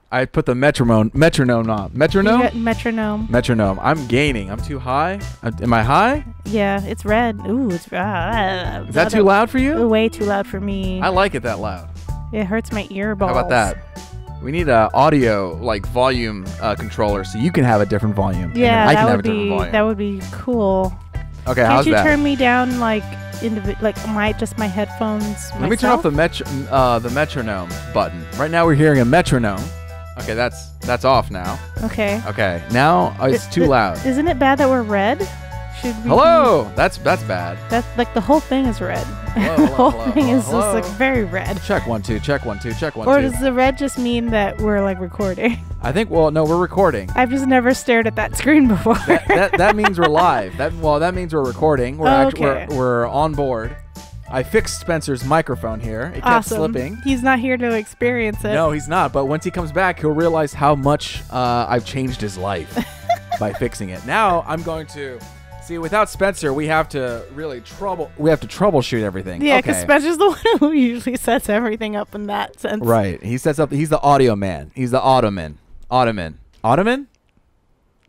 I put the metronome on. Metronome. Metronome. I'm gaining. I'm too high. Am I high? Yeah, it's red. Ooh, it's Is that too loud for you? Way too loud for me. I like it that loud. It hurts my ear balls. How about that? We need a audio volume controller so you can have a different volume. Yeah, and I can have a different volume. That would be cool. Okay, Can't how's you that? turn me down my headphones? Let me turn off the metronome button. Right now we're hearing a metronome. Okay, that's off now. Okay. Okay, now it's too loud. Isn't it bad that we're red? Should we? Hello. That's bad. That's like the whole thing is red. Hello, The whole hello, thing hello, is hello. just like very red. Check 1 2. Check 1 2. Check 1 Or 2. does the red just mean that we're like recording? I think. Well, no, we're recording. I've just never stared at that screen before. that means we're live. That means we're recording. We're on board. I fixed Spencer's microphone here. It kept slipping. He's not here to experience it. No, he's not. But once he comes back, he'll realize how much I've changed his life by fixing it. Now I'm going to see. Without Spencer, we have to really troubleshoot everything. Yeah, because Spencer's the one who usually sets everything up in that sense. Right. He sets up. He's the audio man. He's the Ottoman. The audio man.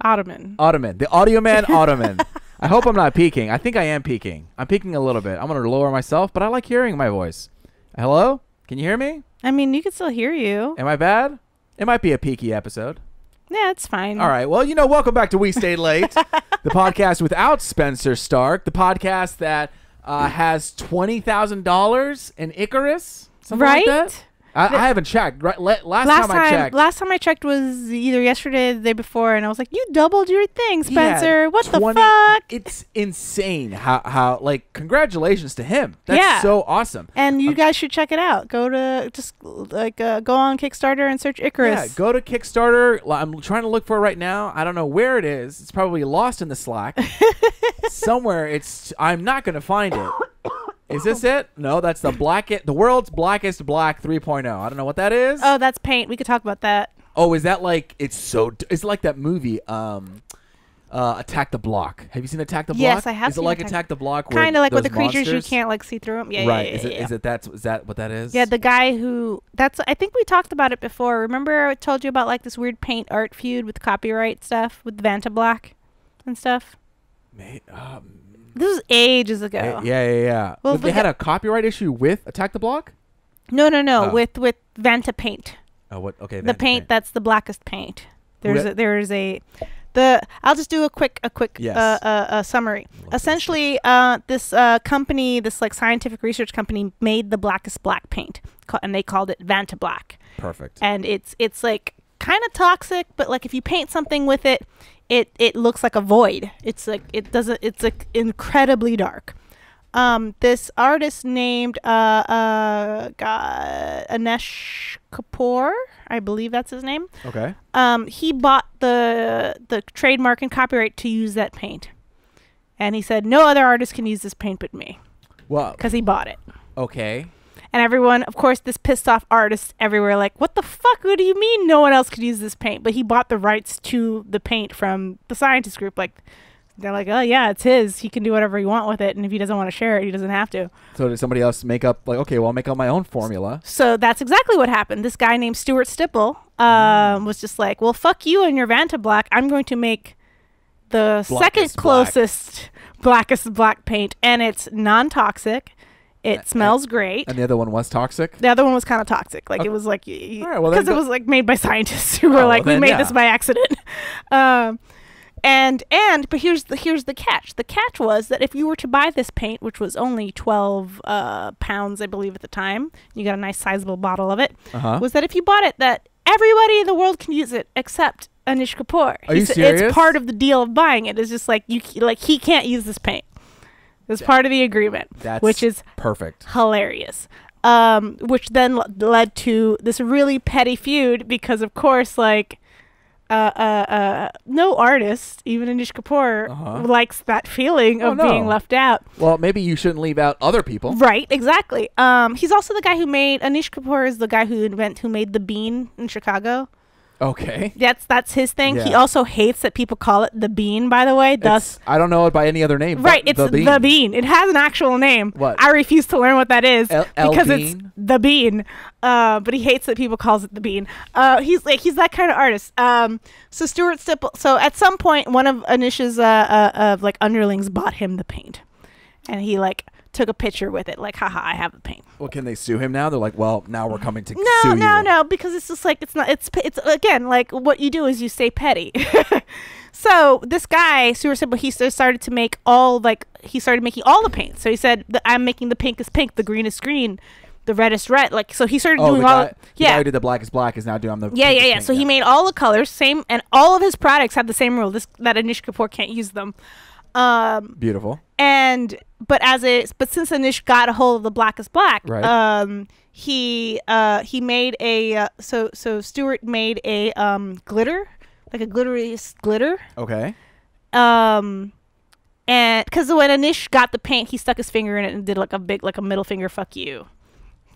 Ottoman. I hope I'm not peaking. I think I am peaking. I'm peaking a little bit. I'm going to lower myself, but I like hearing my voice. Hello? Can you hear me? I mean, you can still hear you. Am I bad? It might be a peaky episode. Yeah, it's fine. All right. Well, welcome back to We Stayed Late, the podcast without Spenser Starke, the podcast that has $20,000 in Icarus. Something like that? I haven't checked. Right? Last time I checked was either yesterday or the day before, and I was like, "You doubled your thing, Spencer. Yeah, what the fuck?" It's insane how congratulations to him. That's so awesome. And you guys should check it out. Go to go on Kickstarter and search Icarus. Yeah, go to Kickstarter. I'm trying to look for it right now. I don't know where it is. It's probably lost in the Slack. Somewhere I'm not going to find it. Is this it? No, that's the world's blackest black 3.0. I don't know what that is. Oh, that's paint. We could talk about that. Oh, is that like it's like that movie Attack the Block. Have you seen Attack the Block? Yes, I have. Is it like Attack the Block? Kind of like with the monsters? creatures you can't like see through them. Yeah, right. Yeah, Is that what that is? Yeah, the guy who I think we talked about it before. Remember I told you about like this weird paint art feud with copyright stuff with Vanta Black and stuff. This was ages ago. Yeah. Well, they had a copyright issue with Attack the Block? No. With Vanta paint. Oh, what? Okay. The paint that's the blackest paint. I'll just do a quick summary. Essentially, this company, this like scientific research company, made the blackest black paint, and they called it Vanta Black. Perfect. And it's like kind of toxic, but like if you paint something with it, it looks like a void. It's like it's like incredibly dark. This artist named Anish Kapoor, I believe that's his name. Okay. He bought the trademark and copyright to use that paint, and he said no other artist can use this paint but me. Well, because he bought it. Okay. And everyone, of course, this pissed off artists everywhere, like, what the fuck? What do you mean no one else could use this paint? But he bought the rights to the paint from the scientist group. Like, they're like, oh, yeah, it's his. He can do whatever he wants with it. And if he doesn't want to share it, he doesn't have to. So did somebody else make up, like, okay, well, I'll make up my own formula. So that's exactly what happened. This guy named Stuart Stipple was just like, well, fuck you and your Vanta Black. I'm going to make the second closest blackest black paint. And it's non-toxic. It smells great. And the other one was toxic? The other one was kind of toxic. Like, it was like, because it was like made by scientists who were like, we made this by accident. But here's the catch. The catch was that if you were to buy this paint, which was only 12 pounds, I believe at the time, you got a nice sizable bottle of it, was that if you bought it, that everybody in the world can use it except Anish Kapoor. Are you serious? It's part of the deal of buying it. It's just like, he can't use this paint. It's part of the agreement, which is perfect, hilarious. Which then led to this really petty feud because, of course, like no artist, even Anish Kapoor, likes that feeling of being left out. Well, maybe you shouldn't leave out other people. Right, exactly. He's also the guy who made Anish Kapoor is the guy who made the bean in Chicago. Okay. That's his thing. Yeah. He also hates that people call it the bean, by the way. Thus, I don't know it by any other name. Right, it's the bean. It has an actual name. What? I refuse to learn what that is because bean? it's the bean. But he hates that people calls it the bean. He's that kind of artist. So Stuart Stipple. So at some point, one of Anish's like underlings bought him the paint, and he like took a picture with it, like, haha, I have the paint. Well, can they sue him now? They're like, well, now we're coming to sue you. No, because it's just like, it's again, like, what you do is you stay petty. So this guy, Stuart Simple, he started making all the paints. So he said, I'm making the pinkest pink, the greenest green, the reddest red. Like, so he started doing the guy who did the blackest black is now doing the Yeah. So he made all the colors, same, and all of his products have the same rule, that Anish Kapoor can't use them. Beautiful. But since Anish got a hold of the blackest black, right. He made so Stuart made a glitter, like a glittery glitter. Okay. And because when Anish got the paint, he stuck his finger in it and did like a middle finger fuck you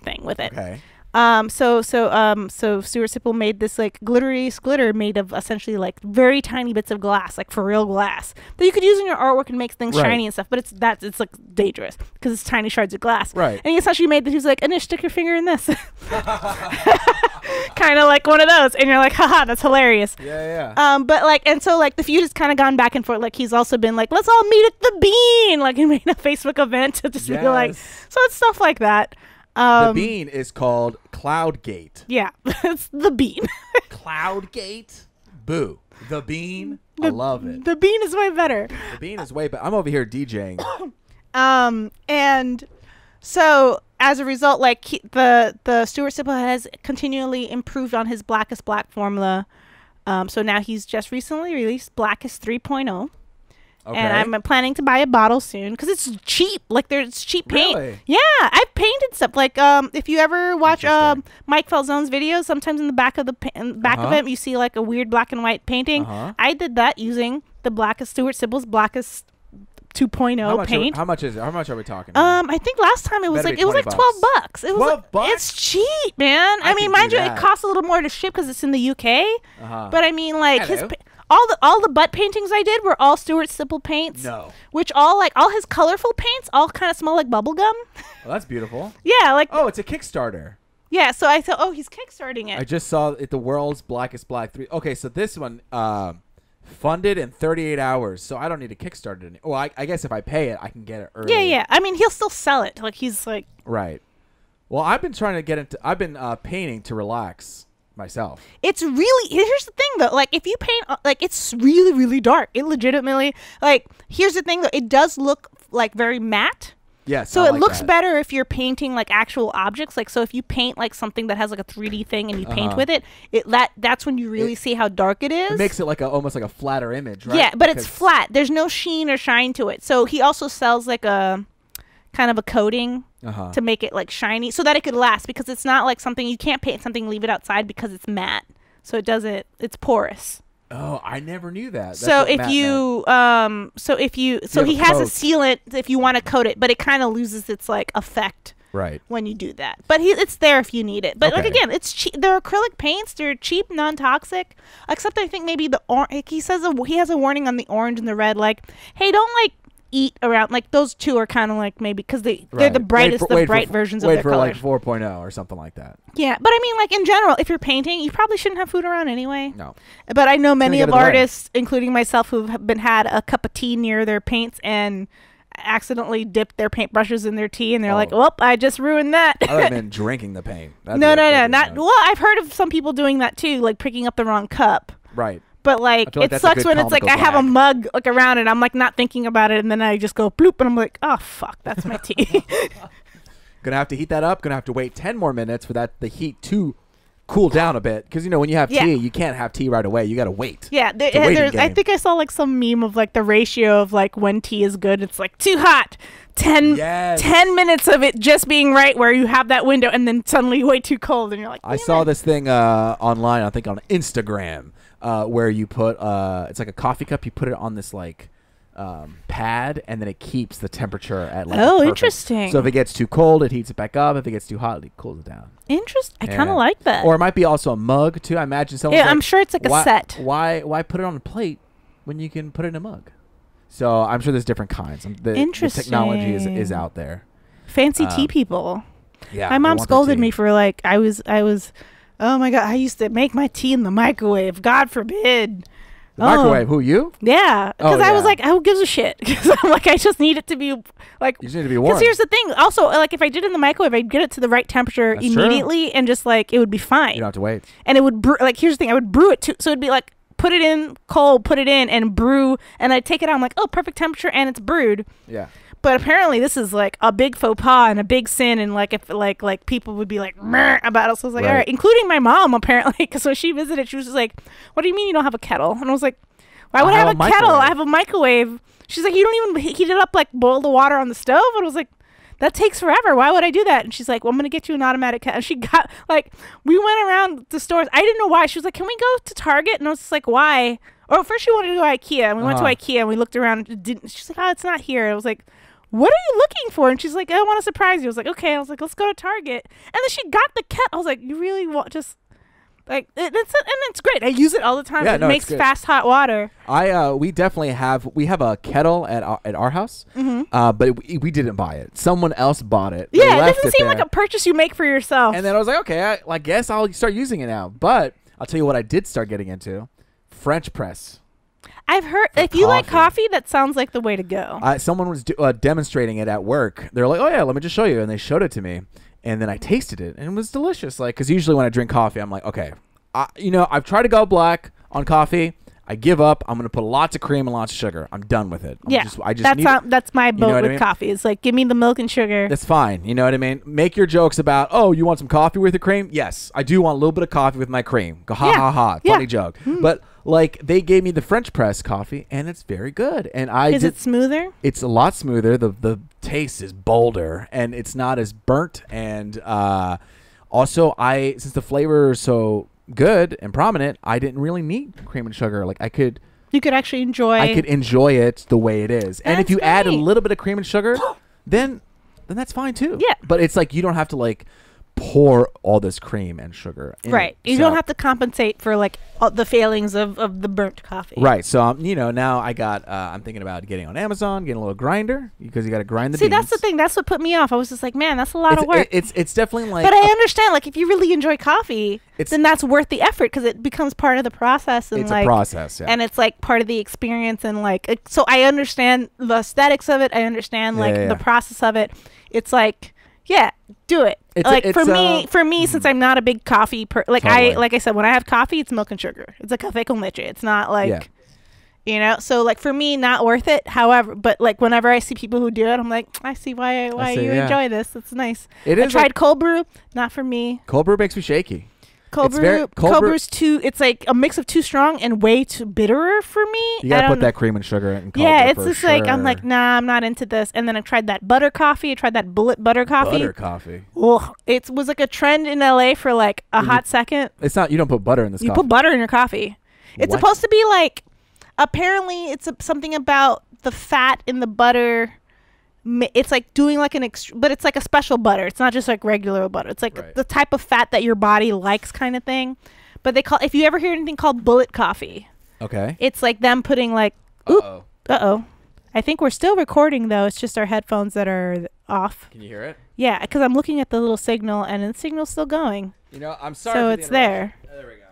thing with it. Okay. So Stuart Sipple made this like glittery glitter made of essentially like very tiny bits of glass, like for real glass that you could use in your artwork and make things shiny and stuff. But it's like dangerous because it's tiny shards of glass. Right. And he essentially made that. He was like, Anish, stick your finger in this. Kind of like one of those, and you're like, haha, that's hilarious. Yeah. But like, and so like the feud has kind of gone back and forth. Like he's also been like, let's all meet at the Bean. Like he made a Facebook event to just be like, so it's stuff like that. The bean is called Cloudgate. Yeah, it's the Bean. Cloudgate? Boo. The Bean? I love it. The Bean is way better. The Bean is way better. I'm over here DJing. And so as a result, like the Stuart Sipple has continually improved on his Blackest Black formula. So now he's just recently released Blackest 3.0. Okay. And I'm planning to buy a bottle soon because it's cheap. Like there's cheap paint. Really? Yeah, I've painted stuff. Like if you ever watch Mike Falzone's videos, sometimes in the back of of it you see like a weird black and white painting. I did that using the Blackest Stuart Sipple's Blackest 2.0 paint. How much is it? How much are we talking about? I think last time it was like $12. It was $12. It's cheap, man. I mean, mind you, it costs a little more to ship because it's in the UK. But I mean, like all the butt paintings I did were all Stuart Sipple paints. No. Which all his colorful paints all kind of smell like bubble gum. Well, that's beautiful. Yeah, like it's a Kickstarter. Yeah, so I thought, he's kickstarting it. I just saw it, the World's Blackest Black 3. Okay, so this one funded in 38 hours, so I don't need to Kickstarter it. Well, I guess if I pay it, I can get it early. Yeah. I mean, he'll still sell it. Like he's like right. Well, I've been trying to get into. I've been painting to relax myself. It's really, here's the thing though, like if you paint, like it's really, really dark. It legitimately, like, here's the thing though, it does look like very matte. Yes. So it looks better if you're painting like actual objects. Like, so if you paint like something that has like a 3D thing and you paint with it, that's when you really see how dark it is. It makes it like almost like a flatter image, right? Yeah, but it's flat. There's no sheen or shine to it. So he also sells like a kind of a coating to make it like shiny so that it could last, because it's not like something you can't paint something, leave it outside because it's matte. So it's porous. Oh, I never knew that. So if you he has a sealant if you want to coat it, but it kind of loses its like effect when you do that. But it's there if you need it. But like again, it's cheap. They're acrylic paints. They're cheap, non-toxic. Except I think maybe the orange. He says he has a warning on the orange and the red, like, hey, don't like eat around. Like those two are kind of like maybe because they're the brightest of bright versions of their colors. Wait for like 4.0 or something like that. Yeah, but I mean, like in general, if you're painting, you probably shouldn't have food around anyway. No. But I know many of artists, including myself, who've had a cup of tea near their paints and accidentally dipped their paintbrushes in their tea, and they're like, "Well, I just ruined that." I would have been drinking the paint. No, not. Well, I've heard of some people doing that too, like picking up the wrong cup. Right. But like it sucks when it's like I have a mug like around it. I'm like not thinking about it, and then I just go bloop, and I'm like, oh fuck, that's my tea. Gonna have to heat that up. Gonna have to wait 10 more minutes for the heat to cool down a bit, because when you have tea, you can't have tea right away. You gotta wait. Yeah, I think I saw like some meme of like the ratio of like when tea is good. It's like too hot. 10 minutes of it just being right where you have that window, and then suddenly way too cold, and you're like. I saw this thing online. I think on Instagram. Where you put it's like a coffee cup, you put it on this like pad, and then it keeps the temperature at like interesting. So if it gets too cold, it heats it back up. If it gets too hot, it cools it down. Interesting. I kind of like that. Or it might be also a mug too. I imagine someone. Yeah, I'm sure it's like a set. Why put it on a plate when you can put it in a mug? So I'm sure there's different kinds. Interesting. The technology is out there. Fancy tea people. Yeah. My mom scolded me for like I was. Oh my God! I used to make my tea in the microwave. God forbid. The microwave? Who, you? Yeah, because I was like, who gives a shit? Because I'm like, I just need it to be like. You just need to be warm. Because here's the thing. Also, like, if I did it in the microwave, I'd get it to the right temperature immediately, and just like it would be fine. You don't have to wait. And it would brew. Like, here's the thing. I would brew it too. So it'd be like, put it in cold, put it in, and brew. And I'd take it out. I'm like, oh, perfect temperature, and it's brewed. Yeah. But apparently this is like a big faux pas and a big sin, and like if like people would be like about it. So I was like, all right, including my mom apparently, because when she visited, she was just like, "What do you mean you don't have a kettle?" And I was like, "Why would I have a kettle? I have a microwave." She's like, "You don't even heat it up, like boil the water on the stove?" And I was like, "That takes forever. Why would I do that?" And she's like, "Well, I'm gonna get you an automatic kettle." And she got like, we went around the stores. I didn't know why. She was like, "Can we go to Target?" And I was just like, "Why?" Or first she wanted to go to IKEA, and we went to IKEA and we looked around. She's like, "Oh, it's not here." And I was like, "What are you looking for?" And she's like, "I want to surprise you." I was like, "Okay." I was like, "Let's go to Target." And then she got the kettle. I was like, "You really want just like it's great. I use it all the time. It makes fast hot water." We definitely have a kettle at our house, but we didn't buy it. Someone else bought it. Yeah, it doesn't seem like a purchase you make for yourself. And then I was like, okay, I guess I'll start using it now. But I'll tell you what I did start getting into: French press. I've heard if you like coffee, that sounds like the way to go. Someone was demonstrating it at work. They're like, "Oh yeah, let me just show you," and they showed it to me, and then I tasted it, and it was delicious. Like, because usually when I drink coffee, I'm like, okay, I've tried to go black on coffee. I give up. I'm gonna put lots of cream and lots of sugar. I'm done with it. That's my boat with coffee. It's like, give me the milk and sugar. That's fine. You know what I mean? Make your jokes about, oh, you want some coffee with your cream? Yes, I do want a little bit of coffee with my cream. Go ha ha ha. Funny joke. But like, they gave me the French press coffee, and it's very good. And is it smoother? It's a lot smoother. The taste is bolder, and it's not as burnt. And also, since the flavor is so good and prominent, I didn't really need cream and sugar. Like, you could actually enjoy. I could enjoy it the way it is. And if you add a little bit of cream and sugar, then that's fine too. Yeah. But it's like, you don't have to like pour all this cream and sugar in right. You don't have to compensate for like the failings of the burnt coffee. Right. So now I'm thinking about getting on Amazon, getting a little grinder, because you got to grind the beans. See, that's the thing. That's what put me off. I was just like, man, that's a lot of work. It's definitely like. But I understand, like, if you really enjoy coffee, then that's worth the effort, because it becomes part of the process. And it's a process, yeah. And it's like part of the experience, and like, so I understand the aesthetics of it. I understand the process of it. It's like, yeah, do it. For me, since I'm not a big coffee like I said, when I have coffee, it's milk and sugar. It's a café con leche. It's not like, so like for me, not worth it. However, but like whenever I see people who do it, I'm like, I see why you enjoy this. It's nice. I tried cold brew, not for me. Cold brew makes me shaky. Cold brew's too. It's like a mix of too strong and way too bitterer for me. You gotta put that cream and sugar in. Yeah, it's just like, I'm like, nah, I'm not into this. And then I tried that butter coffee. I tried that bullet butter coffee. Butter coffee. Oh, it was like a trend in LA for like a hot second. It's not. You don't put butter in this. You put butter in your coffee. It's supposed to be like. Apparently, it's something about the fat in the butter. It's like doing like but it's like a special butter. It's not just like regular butter. It's like the type of fat that your body likes, kind of thing. But if you ever hear anything called bullet coffee, okay, it's like them putting like, uh-oh. I think we're still recording though. It's just our headphones that are off. Can you hear it? Yeah, because I'm looking at the little signal, and the signal's still going. I'm sorry. So it's there. Oh, there we go.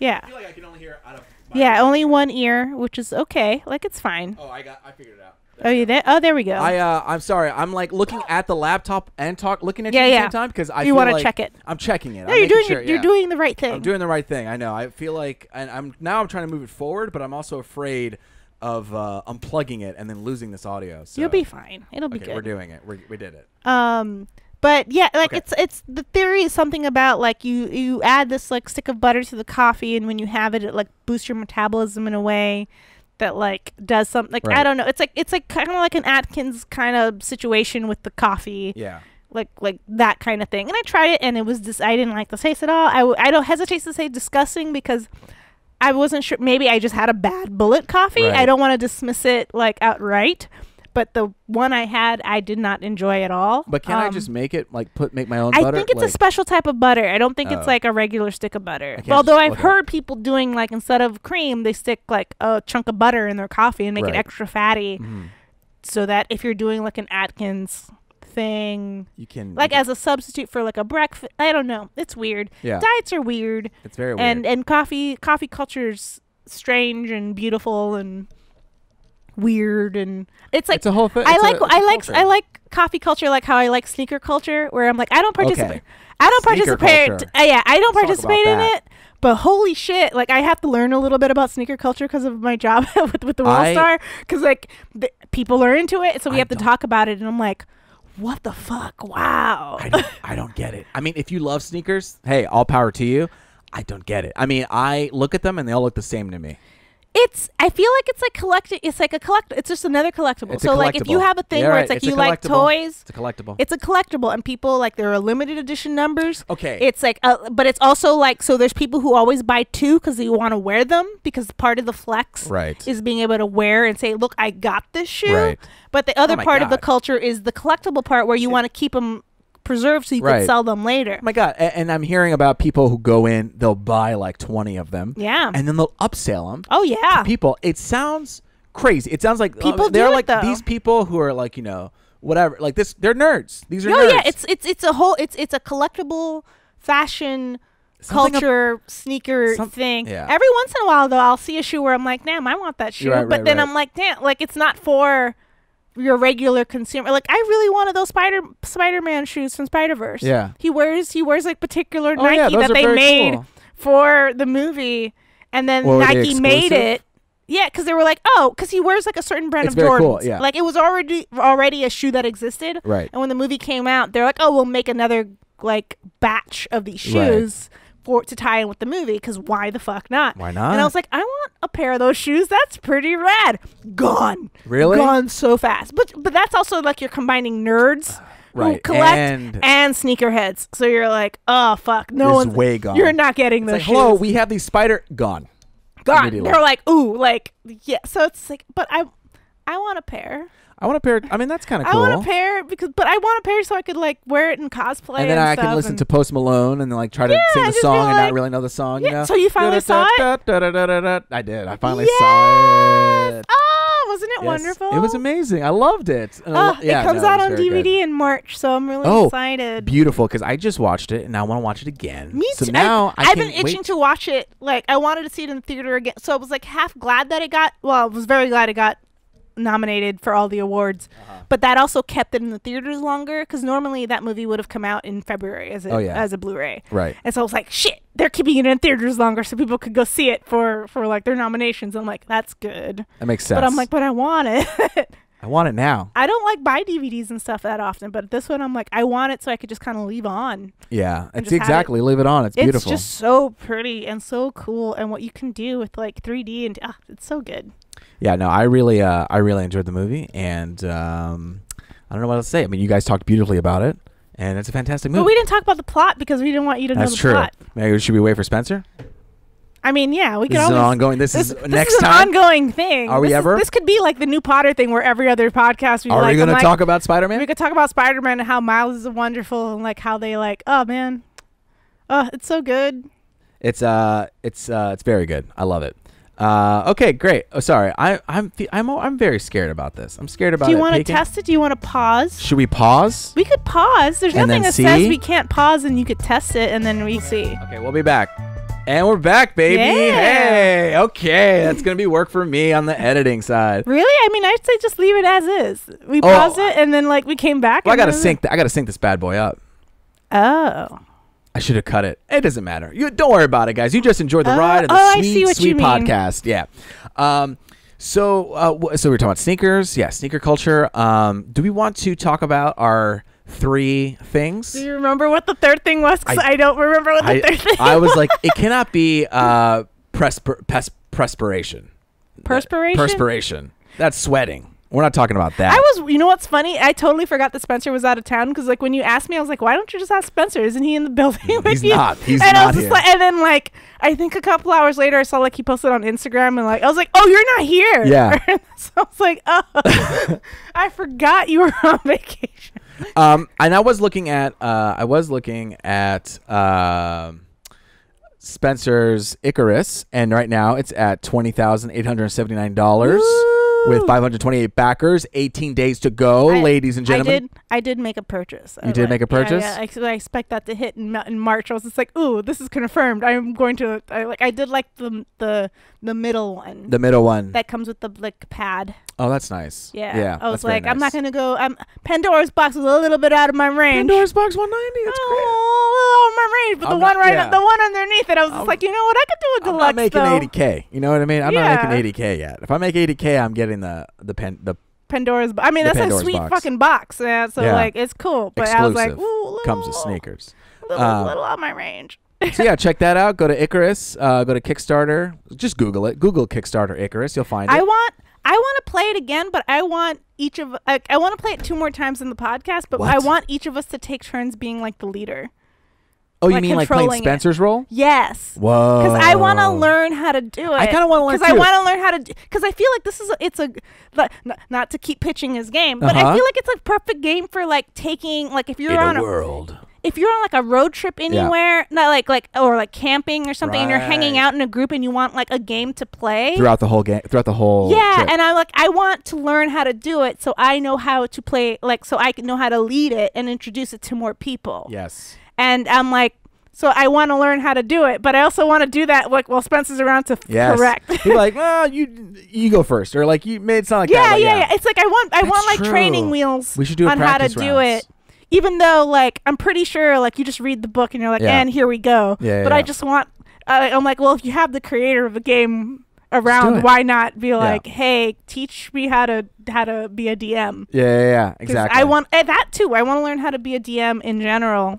Yeah. I feel like I can only hear out of. Only one ear, which is okay. Like, it's fine. Oh, I figured it out. You there? Oh, there we go. I'm sorry. I'm like looking at the laptop and looking at you at the same time, because I feel like you want to check it. I'm checking it. No, you're doing the right thing. I'm doing the right thing. I know. I feel like, and I'm trying to move it forward, but I'm also afraid of unplugging it and then losing this audio. So. You'll be fine. It'll be good. We're doing it. We did it. But yeah, like it's the theory is something about like you add this like stick of butter to the coffee, and when you have it, it like boosts your metabolism in a way that like does something like I don't know. It's like kind of like an Atkins kind of situation with the coffee. Yeah. Like that kind of thing. And I tried it, and it was just I didn't like the taste at all. I don't hesitate to say disgusting, because I wasn't sure. Maybe I just had a bad bullet coffee. Right. I don't want to dismiss it like outright. But the one I had, I did not enjoy at all. But can I just make it like make my own butter? I think it's a special type of butter. I don't think it's like a regular stick of butter. Although I've heard people doing like instead of cream, they stick like a chunk of butter in their coffee and make it extra fatty, so that if you're doing like an Atkins thing, you can like as a substitute for like a breakfast. I don't know. It's weird. Yeah. Diets are weird. It's very weird. And coffee culture's strange and beautiful and weird, and it's like it's a whole thing. I like coffee culture like how I like sneaker culture, where I'm like I don't participate. Okay. I don't Sneaker participate. culture. I don't Let's participate in it. But holy shit, like I have to learn a little bit about sneaker culture because of my job with the World Star, because like people are into it, so we have to talk about it, and I'm like, what the fuck? Wow. I don't get it. I mean, if you love sneakers, hey, all power to you. I don't get it. I mean, I look at them and they all look the same to me. I feel like it's like it's just another collectible. So like if you have a thing where it's like you like toys, it's a collectible. It's a collectible, and people like there are limited edition numbers. Okay. It's like but it's also like, so there's people who always buy two because they want to wear them, because part of the flex is being able to wear and say, look, I got this shoe. Right. But the other part of the culture is the collectible part, where you want to keep them preserved so you can sell them later. Oh my God. And I'm hearing about people who go in, they'll buy like 20 of them. Yeah. And then they'll upsell them. Oh, yeah. To people. It sounds crazy. It sounds like people they're do like though. These people who are like, you know, whatever, like this, they're nerds. These are nerds. Oh, yeah. It's a collectible fashion culture sneaker thing. Yeah. Every once in a while though, I'll see a shoe where I'm like, damn, I want that shoe. But then I'm like, damn, like it's not for your regular consumer. Like I really wanted those Spider-Man shoes from Spider-Verse. Yeah. He wears like particular Nike that they made for the movie, and then Nike made it. Yeah, because they were like, because he wears like a certain brand of Jordans. Cool, yeah. Like it was already a shoe that existed. Right. And when the movie came out, they're like, we'll make another like batch of these shoes to tie in with the movie, because why the fuck not? Why not? And I was like, I want a pair of those shoes. That's pretty rad. Gone. Really? Gone so fast. But that's also like you're combining nerds who collect and sneakerheads. So you're like, oh fuck, no one's way gone. You're not getting those like, shoes. hello, we have these gone. They're like, ooh, like yeah. So it's like, but I want a pair. I want a pair. I mean, that's kind of cool. I want a pair but I want a pair so I could like wear it in cosplay. And then I can listen to Post Malone and then like try to sing the song and not really know the song. You know? So you finally saw it? I did. I finally saw it. Oh, wasn't it wonderful? It was amazing. I loved it. It comes out on DVD in March, so I'm really excited. Beautiful, because I just watched it and I want to watch it again. Me too. So now I've been itching to watch it. Like I wanted to see it in the theater again. So I was like half glad that I was very glad it got nominated for all the awards, but that also kept it in the theaters longer, because normally that movie would have come out in February as a Blu-ray, right? And so I was like, shit, they're keeping it in theaters longer so people could go see it for like their nominations. I'm like, that's good. That makes sense. But I'm like, but I want it. I want it now. I don't like buy DVDs and stuff that often, but this one I'm like, I want it so I could just kind of leave on. Yeah, it's exactly leave it on. It's beautiful. It's just so pretty and so cool, and what you can do with like 3D and it's so good. Yeah, no, I really enjoyed the movie, and I don't know what else to say. I mean, you guys talked beautifully about it, and it's a fantastic movie. But we didn't talk about the plot because we didn't want you to know the plot. Maybe should we wait for Spencer? I mean, yeah, we could always. This is next time. An ongoing thing. Are we ever? This could be like the new Potter thing, where every other podcast we are we going to talk about Spider-Man? We could talk about Spider-Man and how Miles is wonderful, and like how they like, oh man, it's so good. It's very good. I love it. Okay, great. Oh, sorry. I'm very scared about this. I'm scared about it. Do you want to test it? Do you want to pause? Should we pause? We could pause. There's nothing that says we can't pause, and you could test it, and then we see. Okay, we'll be back. And we're back, baby. Yeah. Hey, okay. That's going to be work for me on the editing side. Really? I mean, I'd say just leave it as is. We paused it, and then like we came back. Well, I got to sync this bad boy up. Oh. I should have cut it. It doesn't matter. Don't worry about it, guys. You just enjoyed the ride of the sweet podcast. Yeah. So we're talking about sneakers. Yeah, sneaker culture. Do we want to talk about our 3 things? Do you remember what the third thing was? Because I don't remember what the third thing was. I was like, it cannot be perspiration. Perspiration? Perspiration. That's sweating. We're not talking about that. You know what's funny? I totally forgot that Spenser was out of town because like when you asked me, I was like, why don't you just ask Spenser? Isn't he in the building with you? He's not here. And then like, I think a couple hours later, I saw like he posted on Instagram and like, I was like, oh, you're not here. Yeah. So I was like, oh, I forgot you were on vacation. And I was looking at, Spenser's Icarus, and right now it's at $20,879 with 528 backers. 18 days to go, ladies and gentlemen. I did make a purchase. You did make a purchase? Yeah. I expect that to hit in March. I was just like, ooh, this is confirmed. I'm going to. I did like the middle one. The middle one that comes with the like pad. Oh, that's nice. Yeah. I was like, nice. I'm not gonna go. Pandora's box is a little bit out of my range. Pandora's box 190. That's great. Out of my range, but the one underneath it, I was just like, you know what? I could do a deluxe. I'm not making 80K. You know what I mean? I'm not making 80K yet. If I make 80K, I'm getting the Pandora's. I mean, that's Pandora's a sweet fucking box. Yeah. So like, it's cool. But exclusive. I was like, ooh, comes with sneakers. Little out of my range. So yeah, check that out. Go to Icarus. Go to Kickstarter. Just Google it. Google Kickstarter Icarus. You'll find it. I want to play it again, but I want I want to play it 2 more times in the podcast, but I want each of us to take turns being like the leader. Oh, you mean like playing Spenser's role? Yes. Whoa. Because I want to learn how to do it. I kind of want to learn too. Because I want to learn how to because I feel like it's not to keep pitching his game, but I feel like it's a perfect game for like taking like if you're on a world. If you're on like a road trip anywhere, not like or like camping or something, and you're hanging out in a group and you want like a game to play throughout the whole trip. And I want to learn how to do it so I know how to play so I can know how to lead it and introduce it to more people. Yes. And I'm like, so I want to learn how to do it, but I also want to do that like while Spencer's around to correct. You're like, well, you go first, or like you made it sound like that. Yeah. It's like I want like training wheels. We should do on how to do it. Even though, like, I'm pretty sure, like, you just read the book and you're like, and here we go. But I just want, I'm like, well, if you have the creator of the game around, why not be like, hey, teach me how to be a DM? Yeah, exactly. I want that too. I want to learn how to be a DM in general.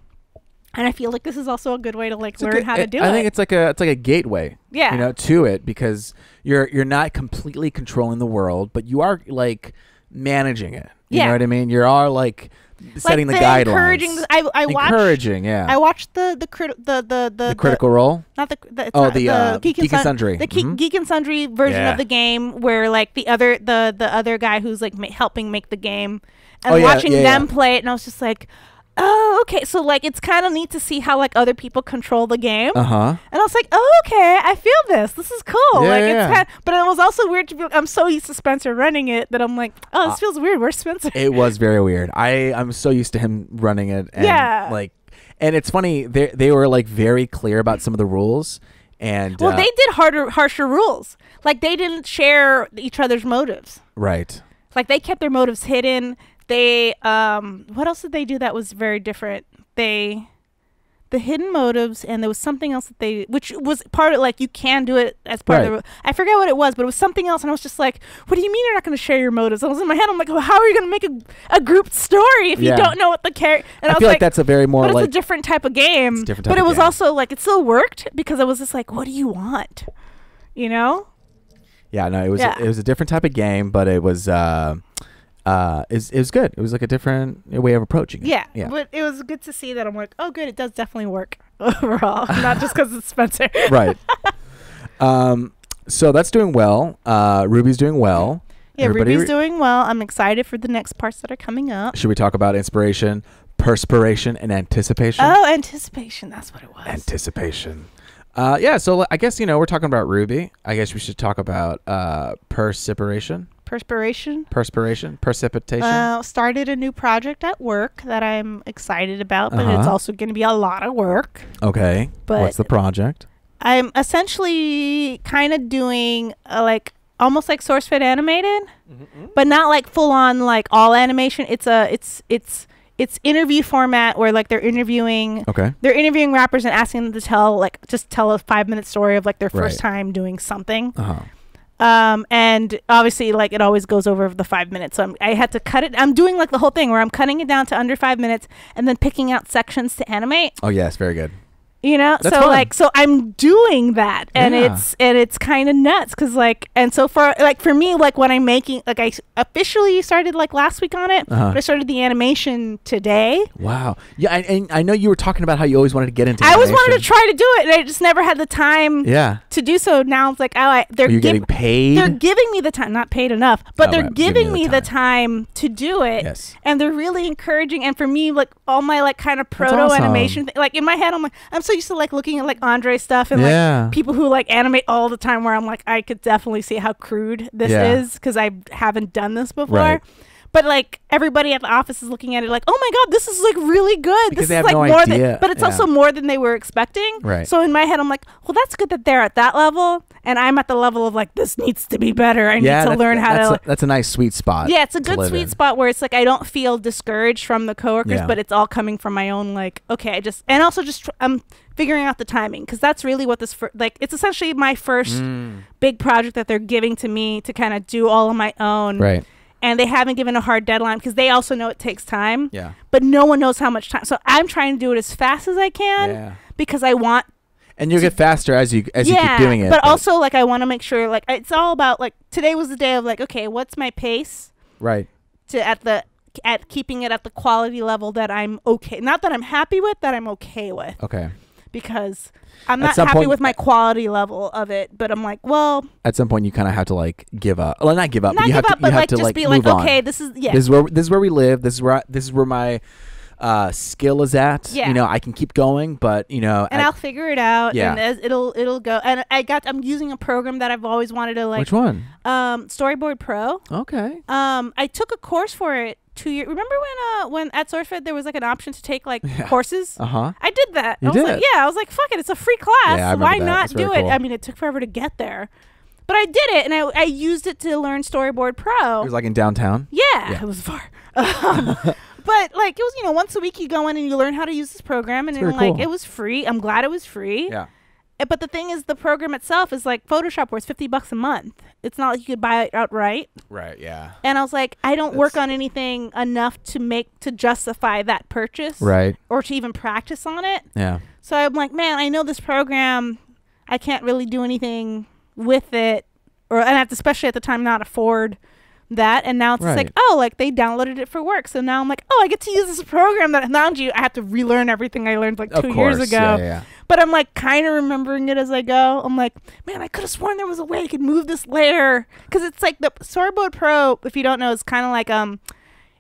And I feel like this is also a good way to like learn how to do it. I think it's like a gateway, to it, because you're not completely controlling the world, but you are like managing it. You know what I mean? You are like setting the guidelines. I watched the Critical Role. Not the Geek and Sundry. The Geek and Sundry version of the game, where like the other guy who's like helping make the game, and watching them play it, and I was just like, oh, okay. So like it's kind of neat to see how like other people control the game. And I was like, oh, okay, I feel this. This is cool. But it was also weird to be like, I'm so used to Spenser running it that I'm like, oh, this feels weird. Where's Spenser? It was very weird. I'm so used to him running it. And like, and it's funny. They were like very clear about some of the rules. And well, they did harsher rules. Like they didn't share each other's motives. Right. Like they kept their motives hidden. They what else did they do that was very different? The hidden motives, and there was something else that which was part of like you can do it as part of the. I forget what it was, but it was something else, and I was just like, "What do you mean you're not going to share your motives?" I was in my head. I'm like, well, "How are you going to make a group story if you don't know what the character?" And I feel like that's a very more like it's a different type of game. It's a different type but it was also like it still worked because I was just like, "What do you want?" You know? Yeah, no, it was a different type of game, but it was. It was good. It was like a different way of approaching it. Yeah, but it was good to see that. I'm like, oh, good. It does definitely work overall, not just because it's Spenser. Right. So that's doing well. Ruby's doing well. Yeah, Ruby's doing well. I'm excited for the next parts that are coming up. Should we talk about inspiration, perspiration, and anticipation? Oh, anticipation. That's what it was. Anticipation. Yeah. So I guess we're talking about Ruby. I guess we should talk about precipitation. Precipitation. Started a new project at work that I'm excited about, but it's also going to be a lot of work. Okay. But what's the project? I'm essentially kind of doing almost like SourceFed animated, but not like full on like all animation. It's interview format where like they're interviewing rappers and asking them to tell a 5-minute story of like their first time doing something. And obviously like it always goes over the 5 minutes. So I had to cut it. I'm doing like the whole thing where I'm cutting it down to under 5 minutes and then picking out sections to animate. Oh yes, very good. You know, That's so fun. like, so I'm doing that, and it's kind of nuts, because like, and so for me, like when I'm making, like I officially started like last week on it, but I started the animation today. Wow. Yeah, and I know you were talking about how you always wanted to get into. I always wanted to try to do it, and I just never had the time. To do so. Now it's like, they're getting paid. They're giving me the time, not paid enough, but they're giving me the time to do it. Yes. And they're really encouraging, and for me, like all my like kind of proto animation, like in my head, I'm like, I'm so used to like looking at like Andre stuff and like people who like animate all the time, where I'm like, I could definitely see how crude this is, because I haven't done this before. Right. But like everybody at the office is looking at it like, oh my god, this is like really good. Because this is like more than, but it's also more than they were expecting. Right. So in my head, I'm like, well, that's good that they're at that level, and I'm at the level of like, this needs to be better. I need to learn how to. That's a nice sweet spot. Yeah, it's a good sweet spot where it's like I don't feel discouraged from the coworkers, but it's all coming from my own like, okay, and also just I'm figuring out the timing, because that's really what this like. It's essentially my first big project that they're giving to me to kind of do all on my own. Right. And they haven't given a hard deadline, because they also know it takes time. Yeah. But no one knows how much time. So I'm trying to do it as fast as I can, because I want. And you'll get faster as you keep doing it. But also like I want to make sure like it's all about like, today was the day of like, okay, what's my pace? Right. At keeping it at the quality level that I'm okay. Not that I'm happy with, that I'm okay with. Okay. Because I'm not happy with my quality level of it, but I'm like, well, at some point you kind of have to like give up. Well, not give up, but you have to just like be move like, on. okay, this is This is where we live. This is where my skill is at. Yeah. You know, I can keep going, but you know, and I'll figure it out. Yeah. And as it'll go. And I'm using a program that I've always wanted to like. Which one? Storyboard Pro. Okay. I took a course for it 2 years. Remember when at SourceFed there was like an option to take like courses? I did that. You did? Like, I was like, fuck it, it's a free class. Yeah, Why not do it? Cool. I mean, it took forever to get there, but I did it, and I used it to learn Storyboard Pro. It was like in downtown. Yeah. It was far. But like it was, once a week you go in and you learn how to use this program, and then like it was free. I'm glad it was free. Yeah. But the thing is, the program itself is like Photoshop, where it's $50 a month. It's not like you could buy it outright. Right. Yeah. And I was like, I don't work on anything enough to justify that purchase. Right. Or to even practice on it. Yeah. So I'm like, man, I know this program. I can't really do anything with it, and I have to, especially at the time, not afford that. And now it's just like, oh, like they downloaded it for work, so now I'm like, oh, I get to use this program that now I have to relearn everything I learned like 2 years ago. Yeah. But I'm like kind of remembering it as I go. I'm like, man, I could have sworn there was a way I could move this layer, because it's like the Storyboard Pro, if you don't know, is kind of like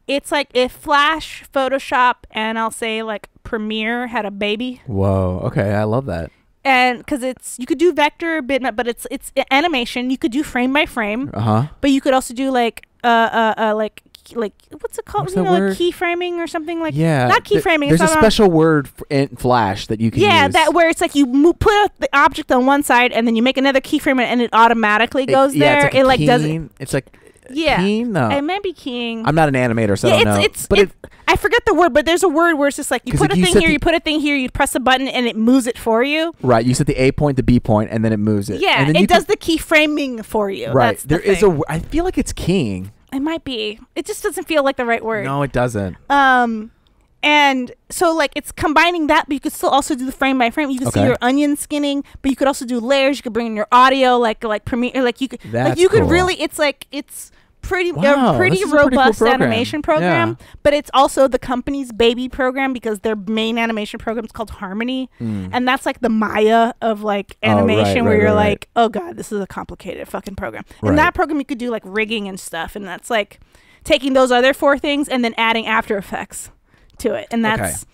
it's like if Flash, Photoshop, and I'll say like Premiere had a baby. Whoa. Okay, I love that. And because you could do vector, bitmap, but it's animation. You could do frame by frame. But you could also do like what's it called? What's like keyframing or something like. Yeah. Not keyframing. There's a special word in Flash that you can use. Yeah, that where it's like you put the object on one side and then you make another keyframe and it automatically goes there. It's like does it. It's like. Keying? No. It might be keying. I'm not an animator, so I don't know. But I forget the word, but there's a word where it's just like you put a thing here, you put a thing here, you press a button, and it moves it for you. Right. You set the A point, the B point, and then it moves it. Yeah, and then it does the keyframing for you. Right. That's there is a. I feel like it's keying. It might be. It just doesn't feel like the right word. No, it doesn't. And so like it's combining that, but you could still also do the frame by frame. You can see your onion skinning, but you could also do layers. You could bring in your audio, like Premiere, like you could could really. It's pretty robust cool animation program, but it's also the company's baby program, because their main animation program is called Harmony, and that's like the Maya of like animation, where you're like, oh god, this is a complicated fucking program. In that program you could do like rigging and stuff, and that's like taking those other 4 things and then adding After Effects to it, and that's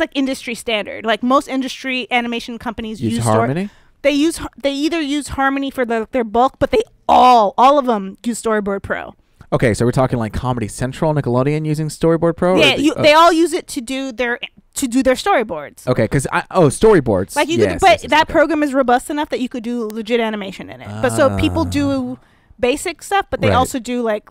like industry standard. Like most industry animation companies use Harmony. They either use Harmony for their bulk, but they all of them use Storyboard Pro. Okay, so we're talking like Comedy Central, Nickelodeon using Storyboard Pro. Yeah, they all use it to do their storyboards. Okay, because storyboards. Like that program is robust enough that you could do legit animation in it. But so people do basic stuff, but they also do like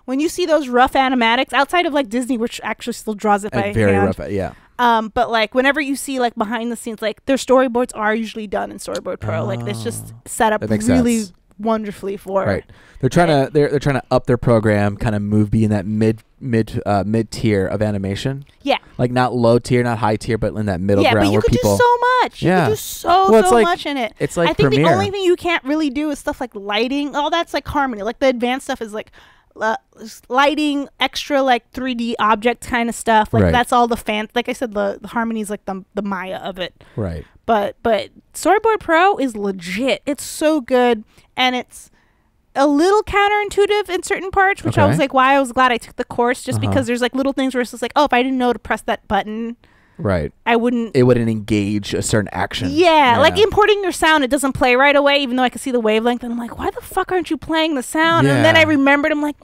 when you see those rough animatics outside of like Disney, which actually still draws it by very hand. rough. Yeah. But like whenever you see like behind the scenes, like their storyboards are usually done in Storyboard Pro. Like it's just set up really wonderfully for it. They're trying to they're trying to up their program, kind of be in that mid tier of animation. Yeah. Like not low tier, not high tier, but in that middle ground. But you where could people do so much. You can do so much in it. It's like I think Premiere. the only thing you can't really do is stuff like lighting. All that's like harmony. Like the advanced stuff is like lighting, extra like 3D object kind of stuff. Like that's all the like I said, the harmony is like the Maya of it. Right. But Storyboard Pro is legit. It's so good, and it's a little counterintuitive in certain parts, which I was like, why I was glad I took the course, just because there's like little things where it's just like, oh, if I didn't know to press that button, right, it wouldn't engage a certain action. Yeah, like importing your sound, it doesn't play right away, even though I can see the wavelength, and I'm like, why the fuck aren't you playing the sound? And then I remembered, I'm like,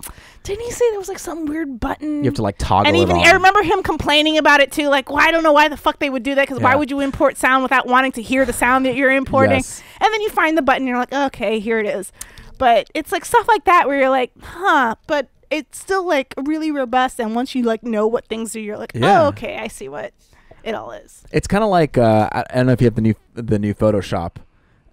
didn't he say there was like some weird button? You have to like toggle and even it on. I remember him complaining about it too, like, well, I don't know why the fuck they would do that, because why would you import sound without wanting to hear the sound that you're importing? And then you find the button, and you're like, okay, here it is. But it's like stuff like that where you're like, but it's still like really robust, and once you like know what things are, you're like, oh, okay, I see what it all is. It's kind of like I don't know if you have the new Photoshop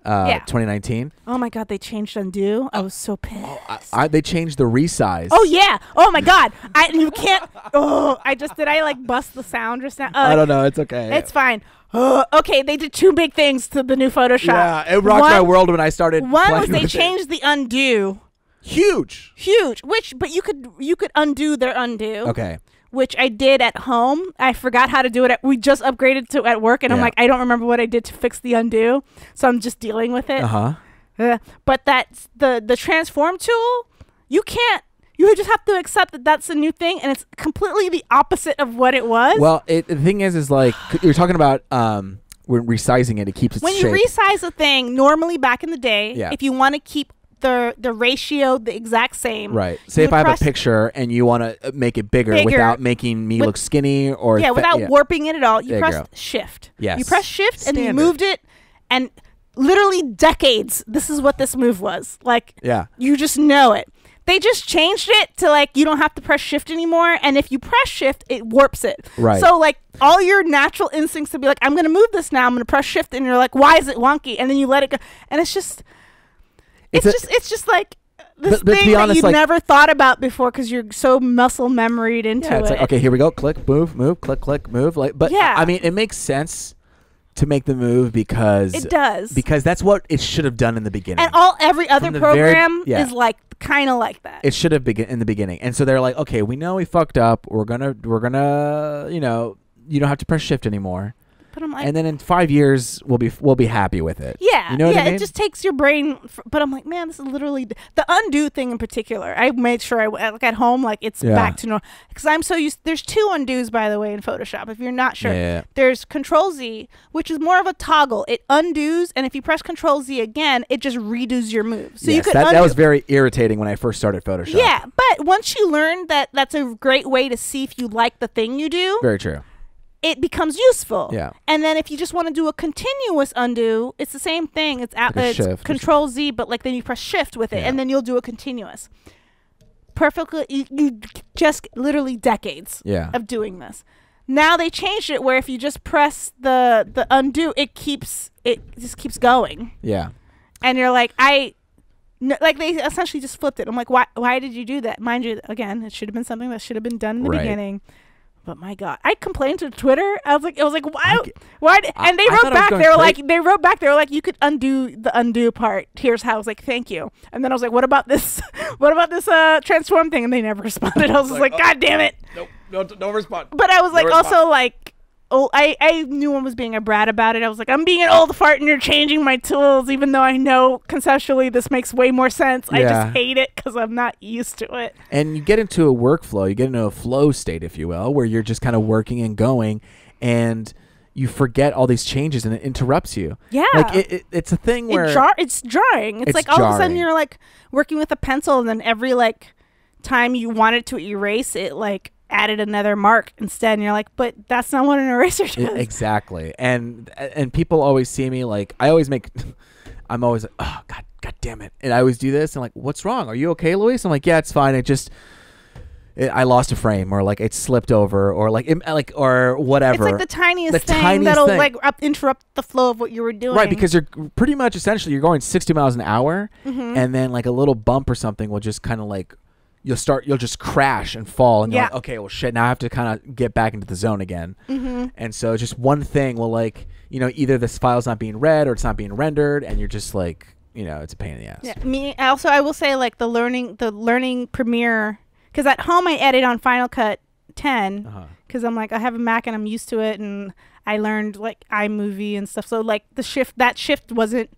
2019. Oh my god, they changed undo. I was so pissed. They changed the resize. Oh yeah. Oh my god. You can't. Oh, did I like bust the sound just now? I don't know. It's okay. It's fine. Okay, they did two big things to the new Photoshop. Yeah, it rocked my world when I started. One was they changed the undo. Huge. But you could undo their undo. Okay. Which I did at home. I forgot how to do it. We just upgraded to at work, and I'm like, I don't remember what I did to fix the undo, so I'm just dealing with it. But that's the transform tool. You can't. You just have to accept that that's a new thing, and it's completely the opposite of what it was. Well, the thing is like you're talking about we're resizing it. It keeps its shape. When you resize a thing, normally back in the day, if you want to keep the ratio the exact same. Right. Say if I have a picture and you want to make it bigger without making me look skinny or without warping it at all, you press shift. Yes. You press shift and you moved it, and literally decades, this is what this move was. Like, you just know it. They just changed it to like you don't have to press shift anymore, and if you press shift, it warps it. Right. So like all your natural instincts to be like, I'm going to move this now, I'm going to press shift, and you're like, why is it wonky? And then you let it go, and it's just like this thing that you never thought about before because you're so muscle memoried into it. It's like, okay, here we go, click, move, click, move. Like, but I mean, it makes sense to make the move because it does, because that's what it should have done in the beginning. And every other program is like kind of like that. It should have been in the beginning, and so they're like, okay, we know we fucked up. We're gonna, you know, you don't have to press shift anymore. But I'm like, and then in 5 years we'll be happy with it. Yeah, you know what I mean? It just takes your brain. But I'm like, man, this is literally the undo thing in particular. I made sure I like at home, like it's back to normal because I'm so used. There's two undos, by the way, in Photoshop. If you're not sure, there's Control Z, which is more of a toggle. It undoes, and if you press Control Z again, it just redoes your move. So you could that was very irritating when I first started Photoshop. Yeah, but once you learn that, that's a great way to see if you like the thing you do. Very true. It becomes useful. Yeah. And then if you just want to do a continuous undo, it's the same thing. It's Control Z, but like then you press shift with it, and then you'll do a continuous. Perfectly, you just literally decades of doing this. Now they changed it where if you just press the undo, it just keeps going. Yeah. And you're like, like they essentially just flipped it. I'm like, why did you do that? Mind you, again, it should have been something that should have been done in the beginning. But my God, I complained to Twitter. I was like, why? And they wrote back. They wrote back. They were like, you could undo the undo part. Here's how. I was like, thank you. And then I was like, what about this? What about this transform thing? And they never responded. I was like, God damn it. Nope, no respond. But I was like, also like, I knew one was being a brat about it. I was like, I'm being an old fart and you're changing my tools, even though I know conceptually this makes way more sense. I just hate it because I'm not used to it. And you get into a workflow, you get into a flow state, if you will, where you're just kind of working and going, and you forget all these changes and it interrupts you. Yeah. Like it's a thing where it's jarring. It's like all of a sudden you're like working with a pencil, and then every like time you wanted to erase it, like added another mark instead, and you're like, but that's not what an eraser does. Exactly. And people always see me like, I'm always like, oh god damn it, and I always do this and like, what's wrong, are you okay, Luis? I'm like, yeah, it's fine, I lost a frame, or like it slipped over, or like or whatever. It's like the tiniest thing that'll like interrupt the flow of what you were doing. Right, because you're pretty much essentially you're going 60 miles an hour, and then like a little bump or something will just kind of like you'll just crash and fall, and you're like, okay, well, shit, now I have to kind of get back into the zone again. And so just one thing will, like, either this file's not being read or it's not being rendered, and you're just like, it's a pain in the ass. Yeah, I will say, like, the learning Premiere, because at home I edit on Final Cut 10, because I'm like, I have a Mac and I'm used to it, and I learned like iMovie and stuff. So like that shift wasn't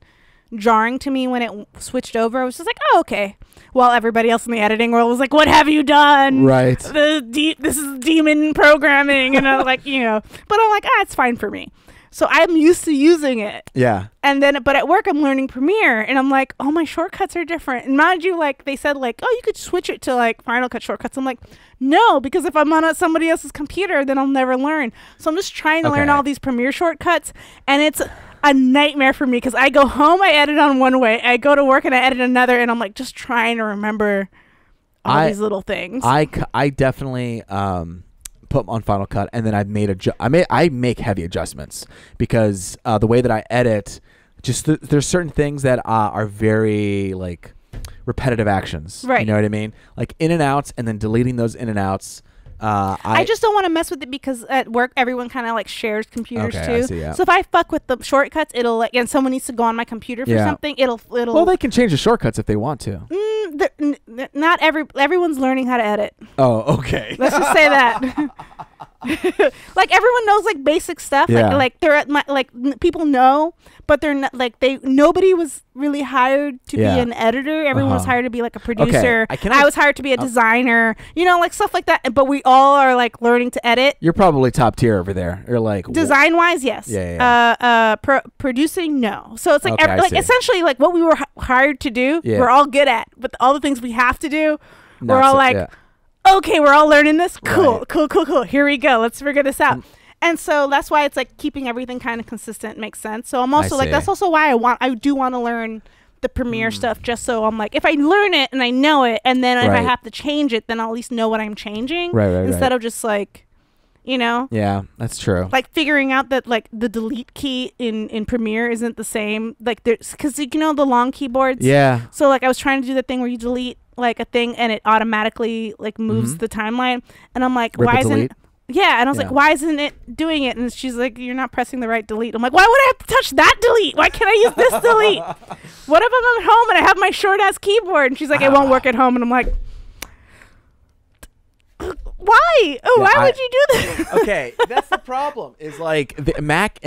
jarring to me when it switched over. I was just like, oh, okay. While everybody else in the editing world was like, what have you done? Right. This is demon programming. And I'm like, but I'm like, it's fine for me. So I'm used to using it. Yeah. And then, but at work, I'm learning Premiere, and I'm like, oh, my shortcuts are different. And mind you, like, they said, like, oh, you could switch it to, like, Final Cut shortcuts. I'm like, no, because if I'm on somebody else's computer, then I'll never learn. So I'm just trying to learn all these Premiere shortcuts, and it's a nightmare for me, because I go home, I edit on one way, I go to work, and I edit another, and I'm, like, just trying to remember all these little things. I definitely... put on Final Cut, and then I make heavy adjustments, because the way that I edit, just there's certain things that are very like repetitive actions. Right. You know what I mean? Like in and outs, and then deleting those in and outs. I just don't want to mess with it, because at work everyone kind of like shares computers too. I see, yeah. So if I fuck with the shortcuts, it'll like, and someone needs to go on my computer for something, it'll. Well, they can change the shortcuts if they want to. Not everyone's learning how to edit. Oh, okay. Let's just say that. Like everyone knows like basic stuff. Yeah. Like they're at people know, but they're not like nobody was really hired to be an editor. Everyone was hired to be like a producer. Okay. I was hired to be a designer, like stuff like that. But we all are like learning to edit. You're probably top tier over there. You're like design wise, yes. Yeah. Producing, no. So it's like essentially like what we were hired to do, we're all good at. But all the things we have to do, we're all like. Yeah. Okay, we're all learning this. Cool, right. cool. Here we go. Let's figure this out. And so that's why it's like keeping everything kind of consistent makes sense. So I'm also like, that's also why I do want to learn the Premiere stuff, just so I'm like, if I learn it and I know it, and then if I have to change it, then I'll at least know what I'm changing. Right. Instead of just like, Yeah, that's true. Like figuring out that like the delete key in Premiere isn't the same. Like there's, because the long keyboards. Yeah. So like I was trying to do the thing where you delete like a thing and it automatically like moves the timeline, and I'm like, why isn't and I was like, why isn't it doing it? And she's like, you're not pressing the right delete. I'm like, why would I have to touch that delete? Why can't I use this delete? What if I'm at home and I have my short ass keyboard? And she's like, it won't work at home. And I'm like, why? Why would you do that? Okay, that's the problem. Is like the Mac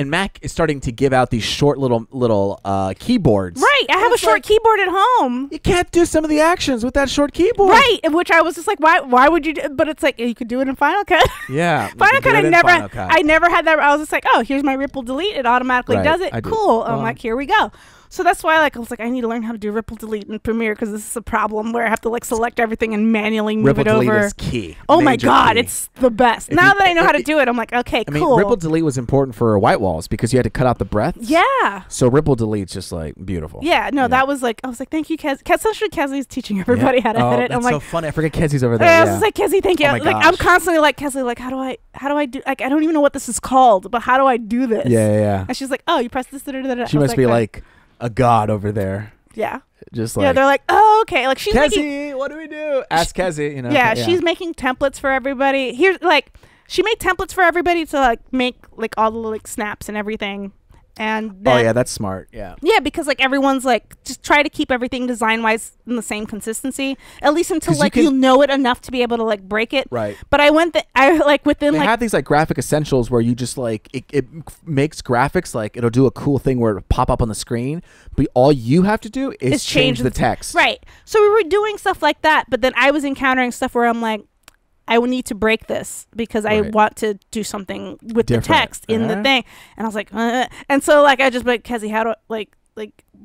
is starting to give out these short little keyboards. Right, I have a short keyboard at home. You can't do some of the actions with that short keyboard. Right, which I was just like, why would you? But it's like you could do it in Final Cut. Yeah, Final Cut. I never had that. I was just like, oh, here's my ripple delete. It automatically does it. Cool. I'm like, here we go. So that's why I was like, I need to learn how to do ripple delete in Premiere, because this is a problem where I have to like select everything and manually move it over. Ripple delete is key. Oh my God, it's the best. Now that I know how to do it, I'm like, okay, cool. I mean, ripple delete was important for white walls because you had to cut out the breaths. Yeah. So ripple delete's just like beautiful. Yeah, no, that was like, I was like, thank you, Kez. Essentially, Kesley's teaching everybody how to edit. That's I'm like, so funny. I forget Kesley's over there. I was just like, Kesley, thank you. Oh my like, I'm constantly like, Kesley, like, how do I do? Like, I don't even know what this is called, but how do I do this? Yeah. And she's like, oh, you press this. She must be like a god over there. Yeah. Just like, yeah, they're like, oh, okay. Like she's Kezzy, what do we do? Ask Kezzy, Yeah, she's making templates for everybody. Here's like, she made templates for everybody to like make like all the like snaps and everything. And then, that's smart. Yeah, because like everyone's like, just try to keep everything design wise in the same consistency, at least until like you know it enough to be able to like break it. Right. But I within they like have these like graphic essentials where you just like it makes graphics, like it'll do a cool thing where it'll pop up on the screen, but all you have to do is change the text. Right. So we were doing stuff like that, but then I was encountering stuff where I'm like, I would need to break this because I want to do something with the text in the thing. And I was like, and so like I just like, Kezzy, how do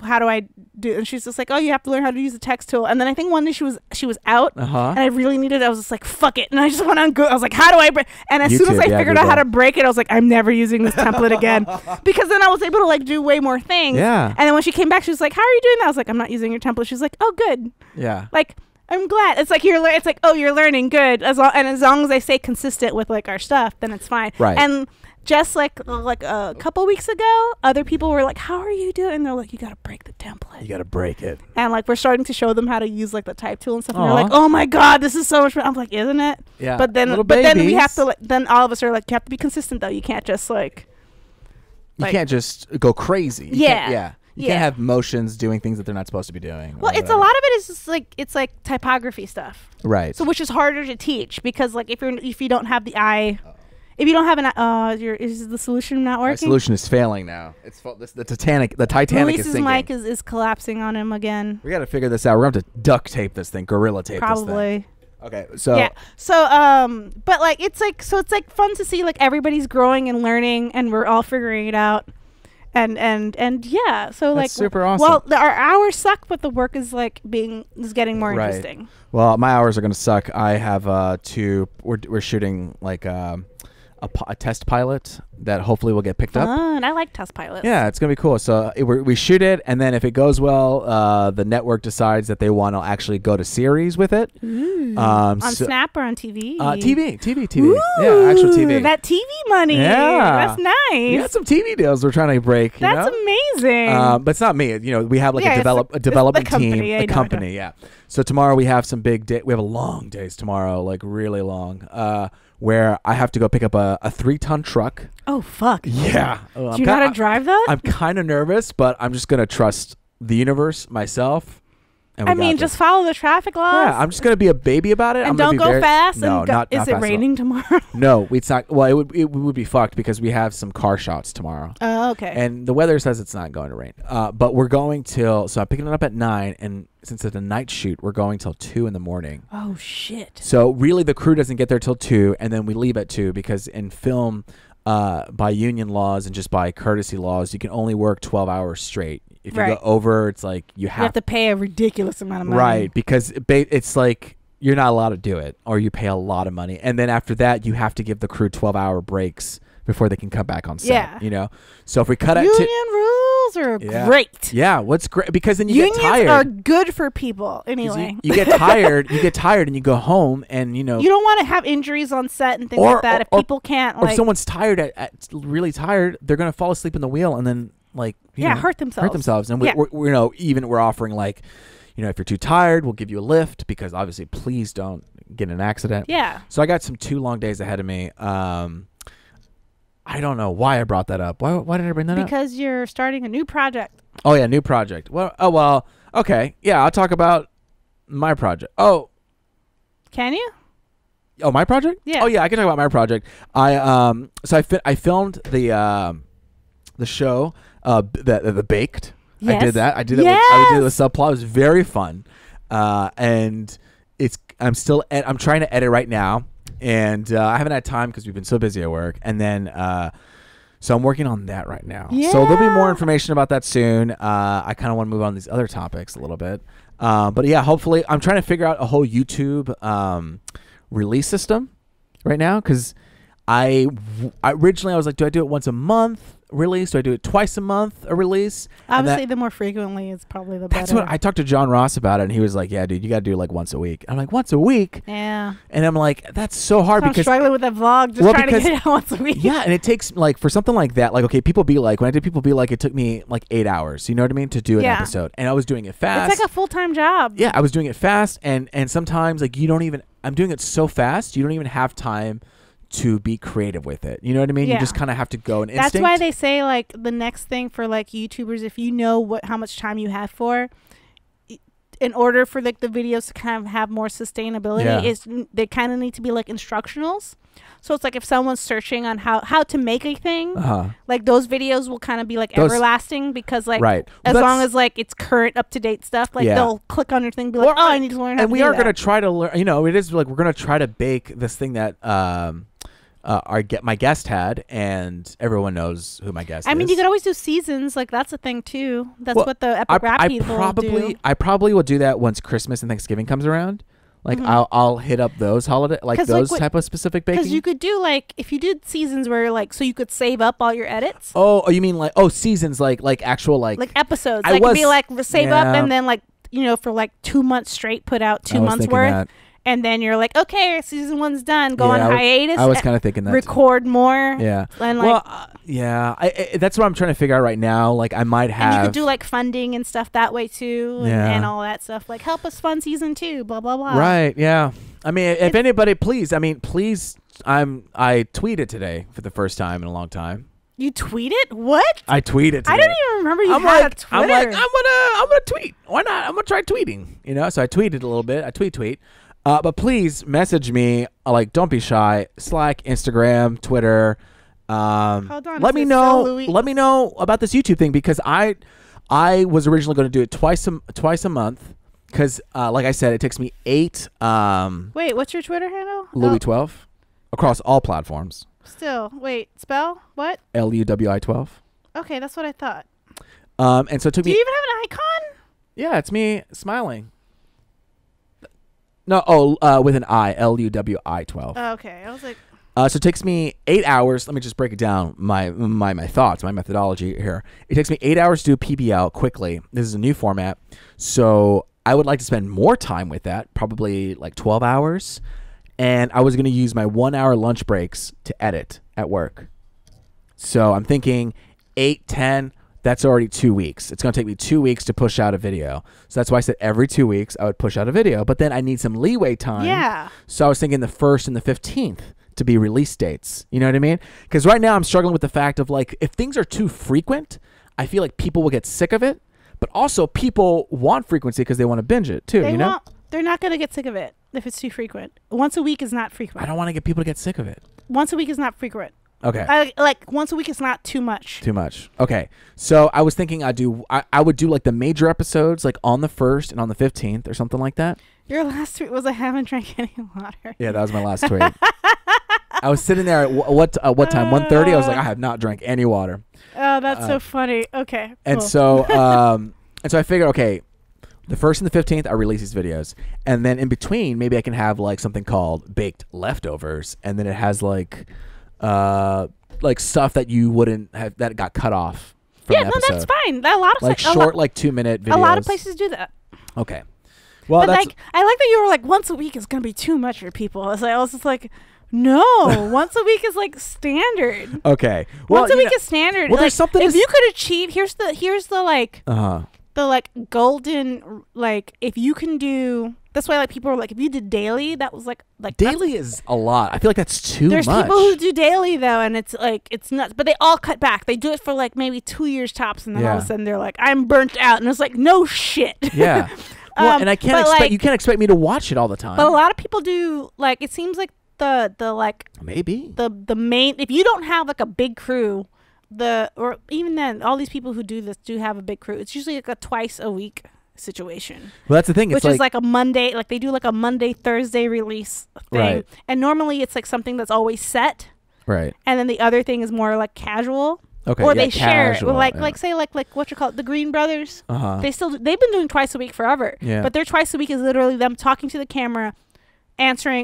how do I do? And she's just like, oh, you have to learn how to use the text tool. And then I think one day she was out, and I really needed it. I was just like, fuck it, and I just went on Google. I was like, how do I break? And as soon as I figured out how to break it, I was like, I'm never using this template again, because then I was able to like do way more things. Yeah. And then when she came back, she was like, how are you doing that? I was like, I'm not using your template. She's like, oh, good. Yeah. Like, I'm glad. It's like it's like, oh, you're learning, good. As long as I stay consistent with like our stuff, then it's fine. Right. And just like a couple weeks ago, other people were like, how are you doing? And they're like, you got to break the template. You got to break it. And like, we're starting to show them how to use like the type tool and stuff. And they're like, oh my God, this is so much fun. I'm like, isn't it? Yeah. But then we have to, like, then all of us are like, you have to be consistent though. You can't just like. You can't just go crazy. You can't have motions doing things that they're not supposed to be doing. Well, it's a lot of it is just like, it's like typography stuff. Right. So which is harder to teach because like if you don't have the eye. If you don't have an is the solution not working? My solution is failing now. It's the Titanic Luis's is sinking. mic is collapsing on him again. We got to figure this out. We're going to have to duct tape this thing, gorilla tape this thing. Probably. Okay, so yeah. So but like it's like fun to see like everybody's growing and learning and we're all figuring it out. And yeah, so that's like super awesome. Well, our hours suck, but the work is like getting more interesting. Well, my hours are going to suck. I have we're shooting like a test pilot that hopefully will get picked up. And I like test pilots. Yeah, it's gonna be cool. So we shoot it, and then if it goes well, the network decides that they want to actually go to series with it. On Snap or on TV? TV. Ooh, yeah, actual TV. That TV money. Yeah, that's nice. We got some TV deals we're trying to break. That's amazing. But it's not me. You know, we have like a development team, a company. Yeah. So tomorrow we have some big day. We have a long days tomorrow, like really long. Where I have to go pick up a 3-ton truck. Oh, fuck. Yeah. Do you know how to drive that? I'm kind of nervous, but I'm just going to trust the universe, myself. I mean, just follow the traffic laws. Yeah, I'm just going to be a baby about it. And don't go fast. No, not Is it fast raining tomorrow? No, it's not. Well, it would be fucked because we have some car shots tomorrow. Oh, okay. And the weather says it's not going to rain. But we're going so I'm picking it up at 9, and since it's a night shoot, we're going till 2 in the morning. Oh, shit. So really the crew doesn't get there till 2, and then we leave at 2 because in film, by union laws and just by courtesy laws, you can only work 12 hours straight. If you go over, it's like you have to pay a ridiculous amount of money. Right, because it's like you're not allowed to do it, or you pay a lot of money. And then after that, you have to give the crew 12-hour breaks before they can come back on set. Yeah. You know? So if we cut Union rules are great. Yeah, what's great? Because then you Unions get tired. Unions are good for people, anyway. You get tired. You get tired and you go home and, you know. You don't want to have injuries on set and things like that if people can't, Or if someone's tired, really tired, they're going to fall asleep in the wheel and then, like, hurt themselves. And we're offering, like, you know, if you're too tired, we'll give you a lift because obviously, please don't get in an accident. Yeah. So I got 2 long days ahead of me. I don't know why I brought that up. Why did I bring that up? Because you're starting a new project. Oh yeah, new project. Well, okay. Yeah, I'll talk about my project. Oh. Can you? Oh, my project? Yeah. Oh yeah, I can talk about my project. I filmed the show the Baked. Yes. I did that. I did that. Yes. I did the subplot. It was very fun. And I'm trying to edit right now, and I haven't had time because we've been so busy at work. And then so I'm working on that right now. Yeah. So there'll be more information about that soon. I kind of want to move on to these other topics a little bit. But yeah, hopefully I'm trying to figure out a whole YouTube release system right now because originally I was like, do I do it once a month release? Do I do it twice a month a release? Obviously, the more frequently is probably the better. That's what I talked to John Ross about it, and he was like, yeah, dude, you got to do like once a week. I'm like, once a week? Yeah. And I'm like, that's so hard because I'm struggling with that vlog, trying to get it out once a week. Yeah, and it takes, like, for something like that, like, okay, People Be Like, when I did People Be Like, it took me like 8 hours, you know what I mean, to do an episode. And I was doing it fast. It's like a full-time job. Yeah, I was doing it fast, and sometimes, like, I'm doing it so fast, you don't even have time to be creative with it. You know what I mean? Yeah. You just kind of have to go and instinct. That's why they say, like, the next thing for, like, YouTubers, if you know how much time you have for, in order for, like, the videos to kind of have more sustainability, is they kind of need to be, like, instructionals. So it's like if someone's searching on how to make a thing, like, those videos will kind of be, like, everlasting because, like, as long as, like, it's current, up-to-date stuff, like, they'll click on your thing and be like, I need to learn how to do that. And we are going to try to learn, you know, it is, like, we're going to try to bake this thing that my guest had, and everyone knows who my guest is. I mean, you could always do seasons. Like, that's a thing, too. That's what the Epic Rap people do. I probably will do that once Christmas and Thanksgiving comes around. Like, I'll hit up those holiday, like those type of specific baking. Because you could do, like, if you did seasons where, like, so you could save up all your edits. Oh, you mean, like, seasons, like actual, like... Like episodes. Like, it'd be, like, save up and then, like, for like 2 months straight, put out 2 months worth. That. And then you're like, okay, season 1's done. Go on hiatus. I was kind of thinking that. Record more. Yeah. And that's what I'm trying to figure out right now. Like, I might have. And you could do like funding and stuff that way too, and all that stuff. Like, help us fund season 2. Blah blah blah. Right. Yeah. I mean, if anybody, please. I tweeted today for the first time in a long time. You tweeted? What? I tweeted today. I didn't even remember you had a Twitter. I'm like, I'm gonna tweet. Why not? I'm gonna try tweeting. So I tweeted a little bit. I tweet. But please message me. Like, don't be shy. Slack, Instagram, Twitter. Hold on. Let me know. Let me know about this YouTube thing, because I was originally going to do it twice a month. Because, like I said, it takes me 8. Wait, what's your Twitter handle? Louis12 across all platforms. Still, wait, spell what? LUWI12. Okay, that's what I thought. And so it took me. Do you even have an icon? Yeah, it's me smiling. No, with an I, LUWI12. Oh, okay, I was like. So it takes me 8 hours. Let me just break it down. My thoughts, my methodology here. It takes me 8 hours to do a PBL quickly. This is a new format, so I would like to spend more time with that, probably like 12 hours. And I was going to use my 1 hour lunch breaks to edit at work. So I'm thinking 8, 10. That's already 2 weeks. It's going to take me 2 weeks to push out a video. So that's why I said every 2 weeks I would push out a video. But then I need some leeway time. Yeah. So I was thinking the 1st and the 15th to be release dates. You know what I mean? Because right now I'm struggling with the fact of, like, if things are too frequent, I feel like people will get sick of it. But also people want frequency because they want to binge it too. They're not going to get sick of it if it's too frequent. Once a week is not frequent. I don't want to get people to get sick of it. Once a week is not frequent. Okay. Like once a week is not too much. Too much. Okay. So I was thinking I would do like the major episodes like on the 1st and on the 15th or something like that. Your last tweet was, I haven't drank any water. Yeah, that was my last tweet. I was sitting there at what time? 1:30. I was like, I have not drank any water. Oh, that's so funny. Okay. And cool. so I figured, okay, the 1st and the 15th I release these videos, and then in between maybe I can have like something called baked leftovers, and then it has like stuff that you wouldn't have that got cut off from the episode. That's fine. A lot of like short, like 2-minute videos. A lot of places do that. Okay. Well, but I like that you were like, once a week is gonna be too much for people. I was just like, no, once a week is like standard. Okay. Well, once a week is standard. Well, there's something. If you could achieve, here's the like. The like golden, like, if you can do, that's why like people are like, if you did daily, that was like daily is a lot. I feel like that's too much. There's people who do daily though, and it's like, it's nuts, but they all cut back. They do it for like maybe 2 years tops, and then all of a sudden they're like, I'm burnt out, and it's like, no shit. Yeah. Well, and I can't expect you can't expect me to watch it all the time. But a lot of people do. Like, it seems like the like maybe the main, if you don't have like a big crew. Or even then, all these people who do this do have a big crew. It's usually like a twice a week situation. Well, that's the thing. Which is like a Monday, like they do like a Monday, Thursday release thing. Right. And normally it's like something that's always set. Right. And then the other thing is more like casual. Okay. Or they share it. Like say what you call it, the Green Brothers. Uh-huh. They've been doing twice a week forever. Yeah. But their twice a week is literally them talking to the camera,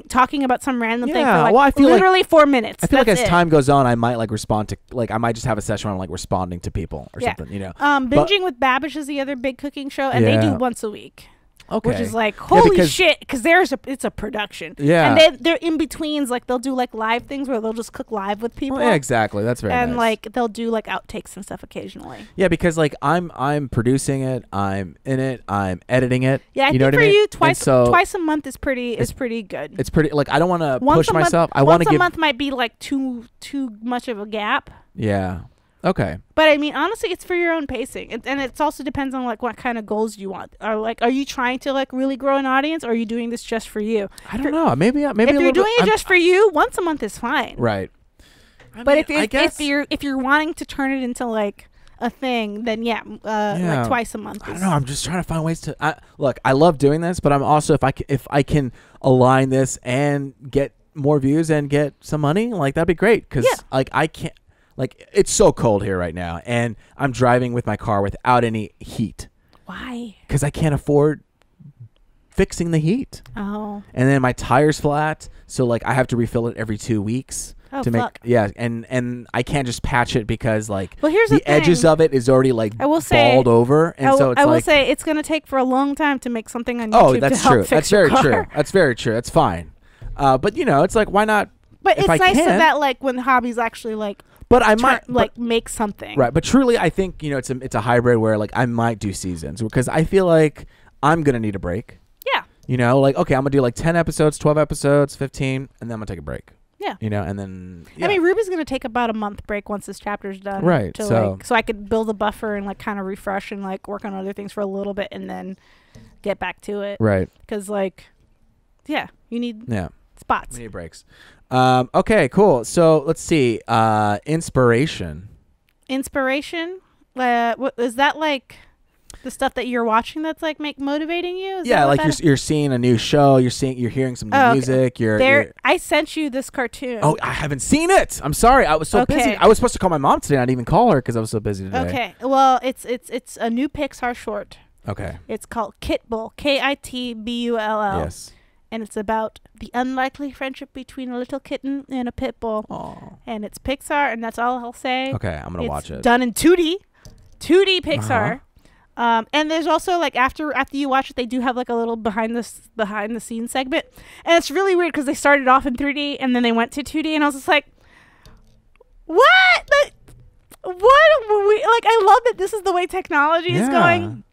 talking about some random thing for like literally 4 minutes. I feel like as time goes on, I might like respond to, like, I might just have a session where I'm like responding to people or something, you know. Binging with Babish is the other big cooking show, and they do once a week. Okay. Which is like, holy shit, because it's a production. Yeah. And they're in betweens, like they'll do like live things where they'll just cook live with people. Well, yeah, exactly. That's very nice. And like they'll do like outtakes and stuff occasionally. Yeah, because like I'm producing it, I'm in it, I'm editing it. Yeah, I think for you twice a month is pretty good. It's pretty, like, I don't want to push myself. I want to give. Once a month might be like too much of a gap. Yeah. Okay. But I mean, honestly, it's for your own pacing, and it also depends on like what kind of goals you want. Are you trying to like really grow an audience, or are you doing this just for you? I don't know. Maybe if you're doing it just for you, once a month is fine. Right. But if you're wanting to turn it into like a thing, then like twice a month. I don't know. I'm just trying to find ways to. Look, I love doing this, but I'm also if I can align this and get more views and get some money, like, that'd be great. Because like I can't. Like, it's so cold here right now, and I'm driving with my car without any heat. Why? Because I can't afford fixing the heat. Oh. And then my tire's flat, so like I have to refill it every 2 weeks. Oh, to fuck. and I can't just patch it because like here's the edges of it is already like balled over, and so it's I will say it's gonna take for a long time to make something on YouTube. Oh, that's true. That's very true. That's very true. That's fine. But it's like, why not? But it's nice that like when hobbies actually like. But I might make something. Right, but truly, I think it's a hybrid where like I might do seasons because I feel like I'm gonna need a break. Yeah. Like okay, I'm gonna do like 10 episodes, 12 episodes, 15, and then I'm gonna take a break. Yeah. And then. Yeah. I mean, Ruby's gonna take about a month break once this chapter's done. Right. So I could build a buffer and like kind of refresh and like work on other things for a little bit and then get back to it. Right. Because like, you need spots. We need breaks. Okay, cool. So let's see. Inspiration. Inspiration? What is that like? The stuff that you're watching that's like motivating you? Like you're seeing a new show. You're hearing some new music. I sent you this cartoon. Oh, I haven't seen it. I'm sorry. I was so busy. I was supposed to call my mom today. I didn't even call her because I was so busy today. Okay. Well, it's a new Pixar short. Okay. It's called Kitbull. Kitbull. Yes. And it's about the unlikely friendship between a little kitten and a pit bull. Aww. And it's Pixar, and that's all I'll say. Okay, I'm gonna watch it. Done in 2D Pixar. And there's also like after you watch it, they do have like a little behind the scenes segment, and it's really weird because they started off in 3D and then they went to 2D, and I was just like, what? I love that this is the way technology is going.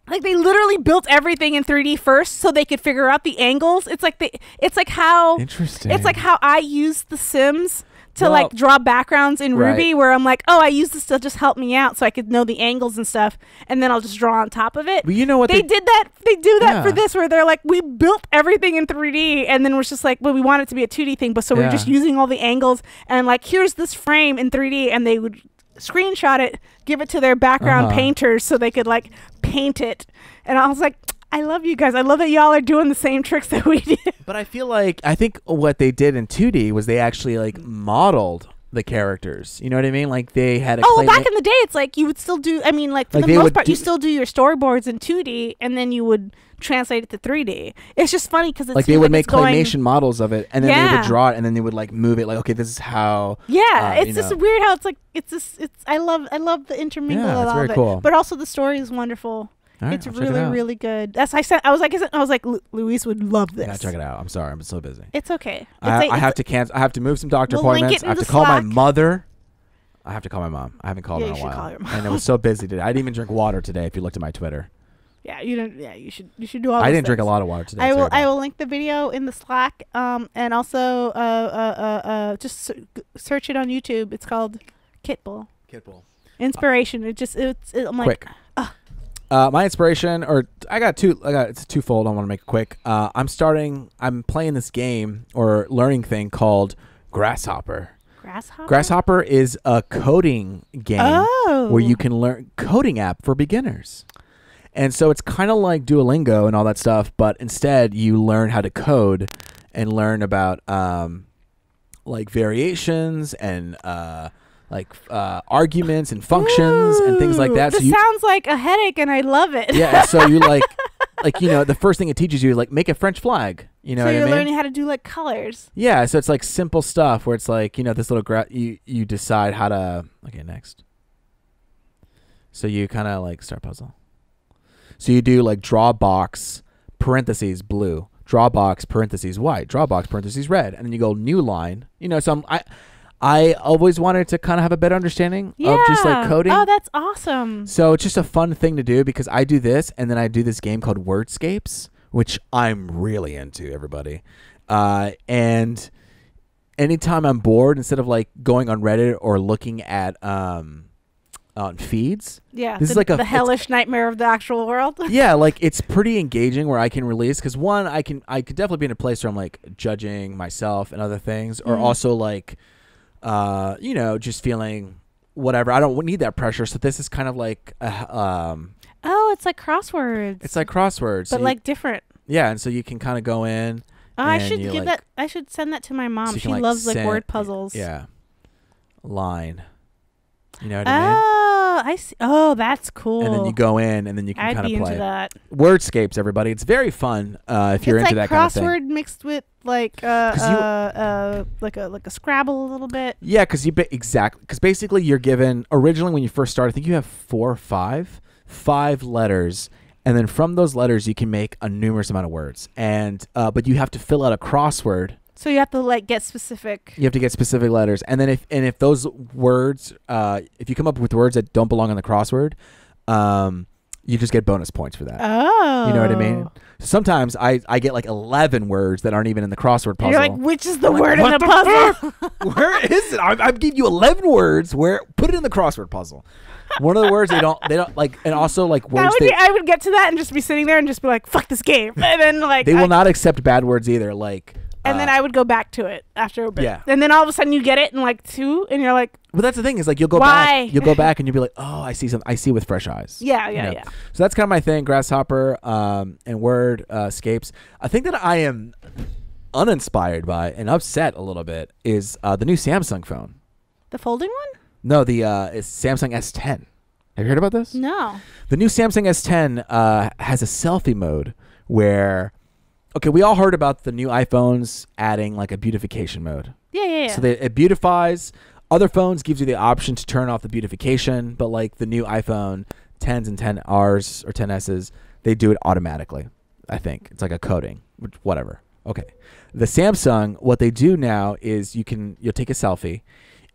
Like they literally built everything in 3D first so they could figure out the angles. It's like how interesting. It's like how I use The Sims to like draw backgrounds in Ruby, where I'm like, oh, I use this to just help me out so I could know the angles and stuff, and then I'll just draw on top of it. But you know what they did that? They do that for this, where they're like, we built everything in 3D, and then we're just like, well, we want it to be a 2D thing, but so we're just using all the angles, and like, here's this frame in 3D, and they would screenshot it, give it to their background painters so they could like paint it, and I was like, I love you guys. I love that y'all are doing the same tricks that we do. But I think what they did in 2D was they actually like modeled the characters. You know what I mean? Like they had back in the day, it's like you would still do. I mean, like for the most part, you still do your storyboards in 2D, and then you would translate it to 3D. It's just funny because it's like they would make claymation models of it, and then they would draw it, and then they would like move it. Like, okay, this is how. Yeah, it's just weird how it's like it's. I love the intermingle of all of it. Yeah, it's very cool. But also the story is wonderful. Right, it's really good. I was like, Luis would love this. Yeah, check it out. I'm sorry, I'm so busy. It's okay. I have to cancel. I have to move some doctor appointments. I have to call my mother. I have to call my mom. I haven't called her in a while. Call your mom. And I was so busy today. I didn't even drink water today. If you looked at my Twitter. Yeah, you didn't. Yeah, you should do all. I didn't drink a lot of water today. I will link the video in the Slack. And also just search it on YouTube. It's called Kitbull. Inspiration. I'm like. Quick. My inspiration, I got it's twofold. I want to make it quick. I'm playing this game or learning thing called Grasshopper. Grasshopper is a coding game where you can learn coding app for beginners. And so it's kind of like Duolingo and all that stuff, but instead you learn how to code and learn about like variations and arguments and functions and things like that. This sounds like a headache, and I love it. Yeah, so you the first thing it teaches you is like make a French flag. You know what I mean? So you're learning how to do like colors. Yeah, so it's like simple stuff where it's like this little you decide how to. Okay, next. So you kind of like start puzzle. So you do like draw box parentheses blue, draw box parentheses white, draw box parentheses red, and then you go new line. So I always wanted to kind of have a better understanding of just like coding. Oh, that's awesome. So it's just a fun thing to do because I do this and then I do this game called Wordscapes, which I'm really into, everybody. And anytime I'm bored, instead of like going on Reddit or looking at on feeds. Yeah, this is like the hellish nightmare of the actual world. Yeah, like it's pretty engaging where I can release because one, I could definitely be in a place where I'm like judging myself and other things, or also like just feeling whatever. I don't need that pressure. So this is kind of like it's like crosswords. It's like crosswords, but like different. Yeah, and so you can kind of go in. I should give that. I should send that to my mom. So she loves like word puzzles. Yeah, line. You know what I mean? Oh, I see. Oh, that's cool. And then you go in, and then you can kind of play. Into that. Wordscapes, everybody. It's very fun if you're into that kind of thing. It's like crossword mixed with like a Scrabble a little bit. Yeah, because exactly. Because basically, you're given originally when you first start. I think you have 4 or 5 letters. And then from those letters, you can make a numerous amount of words. And but you have to fill out a crossword. So you have to like get specific. You have to get specific letters. And then if those words, if you come up with words that don't belong in the crossword, you just get bonus points for that. Oh. You know what I mean? Sometimes I get like 11 words that aren't even in the crossword puzzle. You're like, which is the word in the puzzle? Where is it? I've given you 11 words. Put it in the crossword puzzle. One of the words they don't like, and also like words. I would get to that and just be sitting there and just be like, "Fuck this game," and then like they will not accept bad words either. Like, and then I would go back to it after a bit. Yeah. And then all of a sudden you get it in like 2, and you're like, well, that's the thing is like you'll go back, and you'll be like, oh, I see with fresh eyes. Yeah. So that's kind of my thing, Grasshopper, and word scapes. I think that I am uninspired by and upset a little bit is the new Samsung phone. The folding one? No, it's Samsung S10. Have you heard about this? No. The new Samsung S10 has a selfie mode where, okay, we all heard about the new iPhones adding like a beautification mode. Yeah. So it beautifies. Other phones gives you the option to turn off the beautification, but like the new iPhone 10s and 10Rs or 10Ss, they do it automatically. I think it's like a coding, whatever. Okay. The Samsung, what they do now is you'll take a selfie.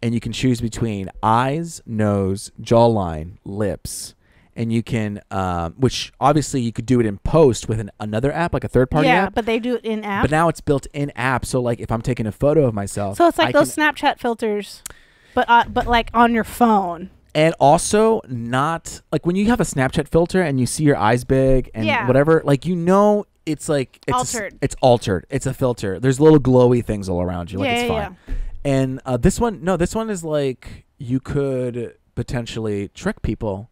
And you can choose between eyes, nose, jawline, lips. And you can, which obviously you could do it in post with another app, like a third-party app. Yeah, but they do it in app. But now it's built in app. So like if I'm taking a photo of myself. So it's like those Snapchat filters, but like on your phone. And also not, like when you have a Snapchat filter and you see your eyes big and whatever, like it's like. Altered. It's altered. It's a filter. There's little glowy things all around you. Like it's fine. Yeah. And this one is like you could potentially trick people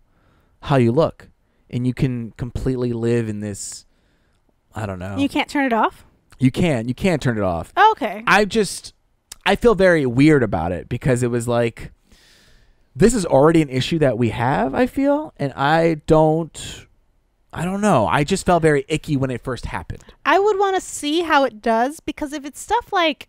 how you look. And you can completely live in this, I don't know. You can't turn it off? You can't turn it off. Oh, okay. I feel very weird about it because it was like, this is already an issue that we have, I feel. And I don't know. I just felt very icky when it first happened. I would want to see how it does because if it's stuff like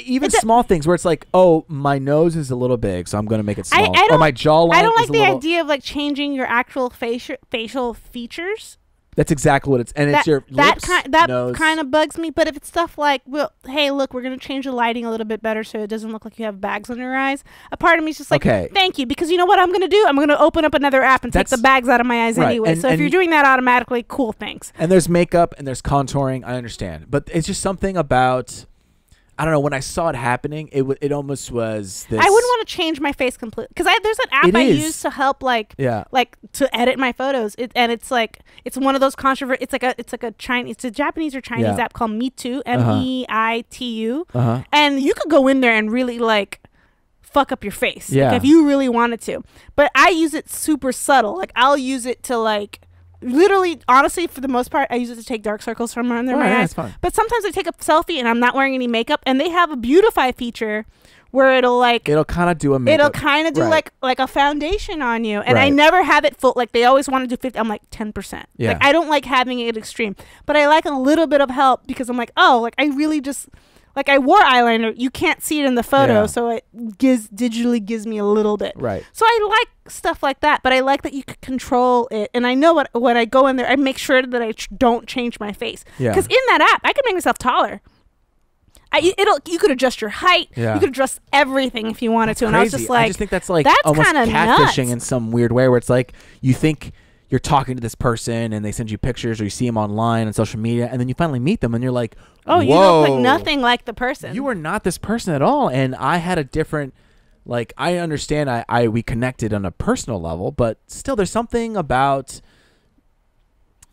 even small things where it's like, oh, my nose is a little big, so I'm going to make it small. Or my jawline. I don't like the idea of like changing your actual facial features. That's exactly what it's, and it's your lips, nose. Kind of bugs me. But if it's stuff like, well, hey, look, we're going to change the lighting a little bit better so it doesn't look like you have bags under your eyes. A part of me is just like, thank you, because you know what I'm going to do? I'm going to open up another app and take the bags out of my eyes anyway. And if you're doing that automatically, cool, thanks. And there's makeup and there's contouring. I understand, but it's just something about. I don't know. When I saw it happening, it almost was this. I wouldn't want to change my face completely because there's an app I use to help like to edit my photos. It's one of those controversial. It's like a Japanese or Chinese app called Meitu, Meitu, and you could go in there and really like fuck up your face if you really wanted to. But I use it super subtle. Like I'll use it to like. Literally, honestly, for the most part, I use it to take dark circles from under my eyes. Fine. But sometimes I take a selfie and I'm not wearing any makeup, and they have a beautify feature where it'll kind of do a makeup. It'll kind of do like a foundation on you, and I never have it full. Like they always want to do 50. I'm like 10%. Yeah. Like I don't like having it extreme, but I like a little bit of help because I'm like, oh, like I really just. Like I wore eyeliner, you can't see it in the photo, so it digitally gives me a little bit. Right. So I like stuff like that, but I like that you could control it, and I know when I go in there, I make sure that I don't change my face. Yeah. Because in that app, I can make myself taller. You could adjust your height. Yeah. You could adjust everything if you wanted to. Crazy. And I was just like, I just think that's almost catfishing in some weird way, where it's like you think. You're talking to this person and they send you pictures or you see them online on social media and then you finally meet them and you're like, oh, you look like nothing like the person. You are not this person at all. And I had a different, like, I understand we connected on a personal level, but still there's something about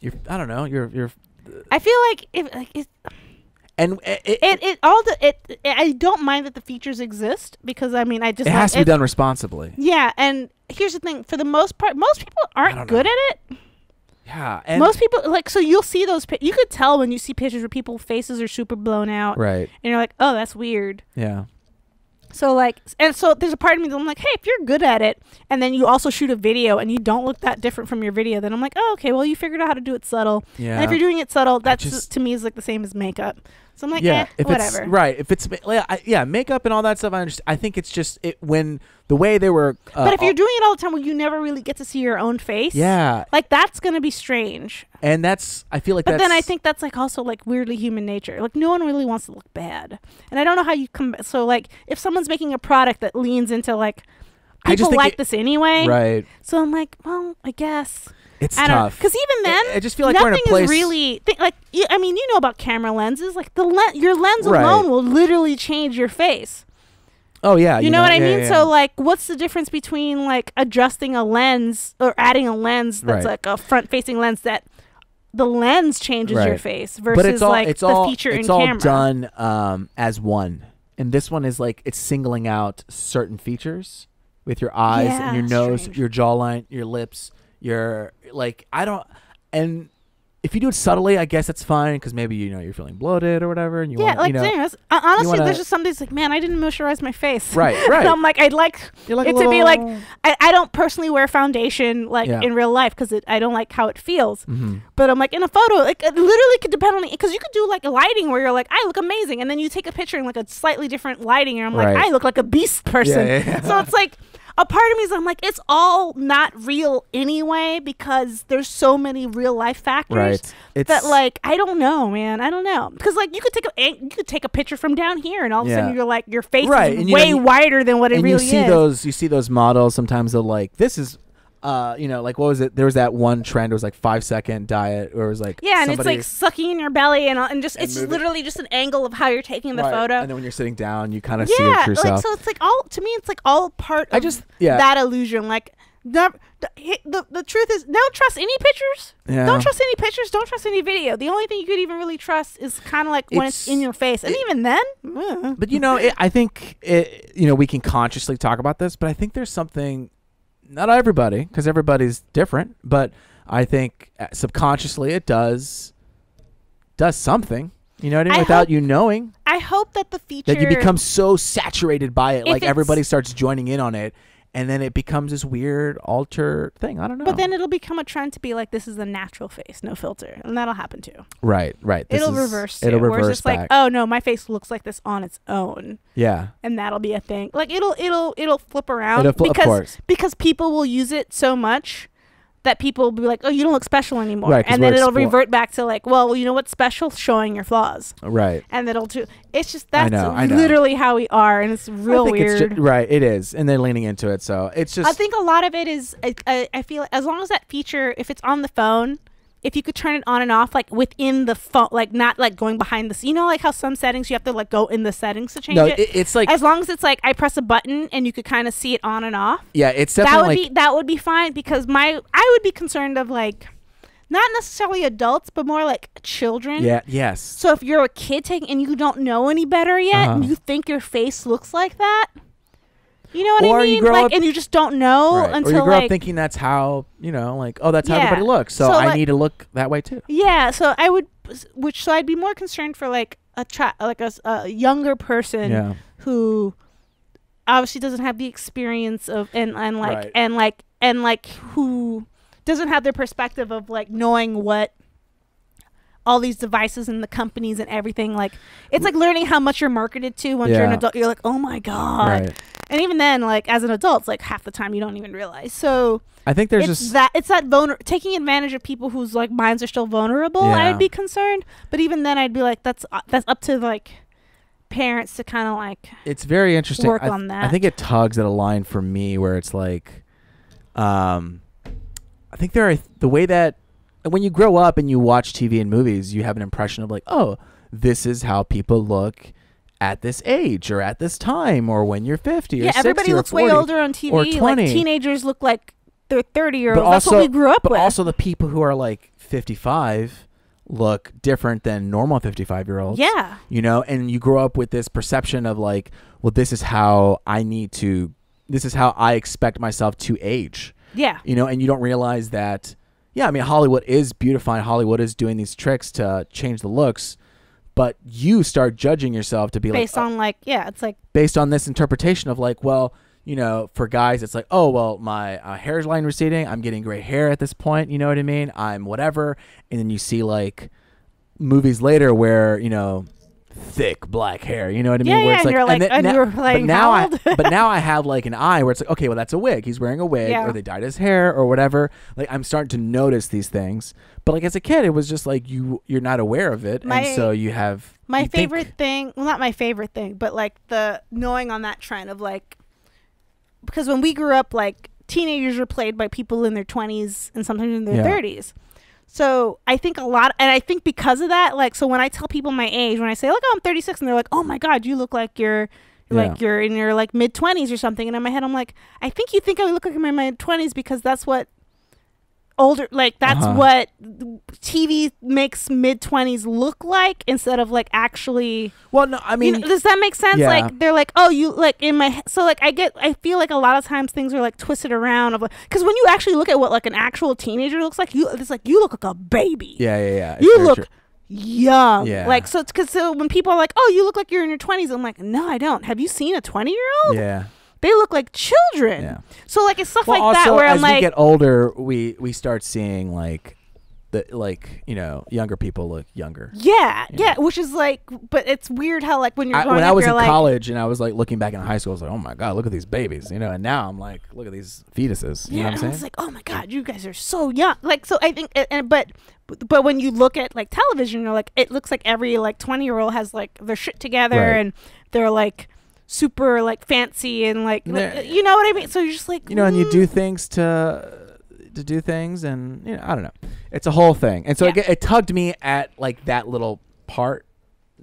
I don't know, I feel like I don't mind that the features exist because I mean it has to be done responsibly. Yeah, and here's the thing: for the most part, most people aren't good at it. Yeah, and most people so you'll see those. You could tell when you see pictures where people's faces are super blown out, right? And you're like, oh, that's weird. Yeah, So like, and so there's a part of me that I'm like, hey, if you're good at it, and then you also shoot a video and you don't look that different from your video, then I'm like, oh, okay, well, you figured out how to do it subtle. Yeah. And if you're doing it subtle, that's to me is like the same as makeup. So I'm like, if whatever. If it's makeup and all that stuff, I understand. I think it's just when the way they were. But if you're doing it all the time where you never really get to see your own face, like that's gonna be strange. And I feel like. But then I think that's like also like weirdly human nature. Like no one really wants to look bad, and I don't know how you come. So like if someone's making a product that leans into like people like this anyway, right? So I'm like, well, I guess. It's tough. Because even then, I just feel like we're in a place. Nothing is really I mean, you know about camera lenses. Like your lens alone will literally change your face. Oh yeah, you know what I mean. Yeah. So like, what's the difference between like adjusting a lens or adding a lens that's like a front-facing lens that the lens changes your face versus the feature in camera? It's all done as one, and this one is like it's singling out certain features with your eyes and your nose, your jawline, your lips. You're like, and if you do it subtly, I guess that's fine because maybe you're feeling bloated or whatever, and honestly, there's just something that's like, man, I didn't moisturize my face, right. And I'm like, I'd like it to be like, I don't personally wear foundation in real life because I don't like how it feels, but I'm like in a photo, like it literally could depend on because you could do like a lighting where you're like, I look amazing, and then you take a picture in like a slightly different lighting, and I'm like, I look like a beast person, so it's like. A part of me is I'm like, it's all not real anyway because there's so many real life factors that like I don't know, man. I don't know because like you could take a picture from down here and all of a sudden you're like your face is way wider than what it really is. You see those models sometimes they're like this is. Like what was it? There was that one trend. It was like 5-second diet, or it was like and it's like sucking in your belly and just it's literally just an angle of how you're taking the photo. And then when you're sitting down, you kind of see it yourself. Like, so it's like all to me, it's like all part of that illusion. Like the truth is, don't trust any pictures. Yeah. Don't trust any pictures. Don't trust any video. The only thing you could even really trust is kind of like when it's in your face, and even then. But I think we can consciously talk about this, but I think there's something. Not everybody, because everybody's different, but I think subconsciously it does something. You know what I mean? Without you knowing. I hope that the feature that you become so saturated by it, like everybody starts joining in on it, and then it becomes this weird alter thing. I don't know. But then it'll become a trend to be like, this is the natural face, no filter, and that'll happen too. Right. It'll reverse where it's back. Like, oh no, my face looks like this on its own. Yeah. And that'll be a thing. Like it'll flip around of course. Because people will use it so much that people will be like, oh, you don't look special anymore. Right, and then it'll revert back to like, well, you know what's special? Showing your flaws. Right. And it'll do. It's just that's literally how we are, and it's real weird. It is, and they're leaning into it, so it's just. I think a lot of it is. I feel as long as that feature, if it's on the phone, if you could turn it on and off, like within the phone, like not like going behind the, like how some settings you have to like go in the settings to change it. It's like as long as it's like I press a button and you could kind of see it on and off. Yeah, it's definitely that would be fine because I would be concerned of like not necessarily adults but more like children. Yeah. Yes. So if you're a kid and you don't know any better yet and you think your face looks like that. You know what I mean? And you just don't know until or you grow up thinking that's how, like, oh, that's how everybody looks. So I need to look that way too. Yeah. So I'd be more concerned for like a younger person who obviously doesn't have the experience of and who doesn't have the perspective of like knowing what all these devices and the companies and everything, like it's like learning how much you're marketed to when you're an adult. You're like, oh my god. Right. And even then, like as an adult, it's like half the time you don't even realize. So I think there's taking advantage of people whose like minds are still vulnerable. I'd be concerned, but even then, I'd be like, that's up to like parents to kind of like. It's very interesting. Work on that. I think it tugs at a line for me where it's like, I think the way that when you grow up and you watch TV and movies, you have an impression of like, oh, this is how people look at this age or at this time or when you're 50 or 60 everybody looks 40 way older on TV. Or 20. Like teenagers look like they're 30-year-olds. That's what we grew up with. But also the people who are like 55 look different than normal 55-year-olds. Yeah. And you grow up with this perception of like, well, this is how I expect myself to age. Yeah. And you don't realize that, Hollywood is beautifying. Hollywood is doing these tricks to change the looks. but you start judging yourself to be based on like, yeah, it's like based on this interpretation of like, well, you know, for guys, it's like, oh, well, my hairline receding. I'm getting gray hair at this point. You know what I mean? I'm whatever. And then you see like movies later where, you know, thick black hair. You know what I mean? Yeah, where it's like, you're like, and you're like, but now I have like an eye where it's like, okay, well, that's a wig. He's wearing a wig, or they dyed his hair, or whatever. Like, I'm starting to notice these things. But like as a kid, it was just like you're not aware of it, and so you have my favorite thing. Well, not my favorite thing, but like the knowing on that trend of like. Because when we grew up, like, teenagers were played by people in their 20s and sometimes in their 30s. So I think a lot, and I think because of that, like, so when I tell people my age, when I say, like, oh, I'm 36, and they're like, oh my God, you look like you're in your like mid 20s or something. And in my head, I'm like, I think you think I look like I'm in my mid 20s because that's what older, like, that's what TV makes mid 20s look like instead of like actually. Well, no, I mean, you know, does that make sense? Like, they're like, oh, you like in my, so like I feel like a lot of times things are like twisted around of like, because when you actually look at what like an actual teenager looks like, it's like you look like a baby. Yeah. You look young. Yeah. Like, so it's because when people are like, oh, you look like you're in your 20s, I'm like, no, I don't. Have you seen a 20-year-old? Yeah. They look like children. Yeah. So like it's stuff like also, that where I'm like, as we get older, we start seeing like the you know, younger people look younger. Yeah, which is like, but it's weird how like when you're growing when up, I was in like, college and I was like looking back in high school, I was like, oh my God, look at these babies, you know. And now I'm like, look at these fetuses. You know what I'm saying? I was like, oh my God, you guys are so young. Like, so I think, but when you look at like television, you're like, it looks like every like 20-year-old has like their shit together and they're like super like fancy and like you know what I mean. So you're just like, you know, and you do things to do things, and you know, I don't know, it's a whole thing. And so it tugged me at like that little part.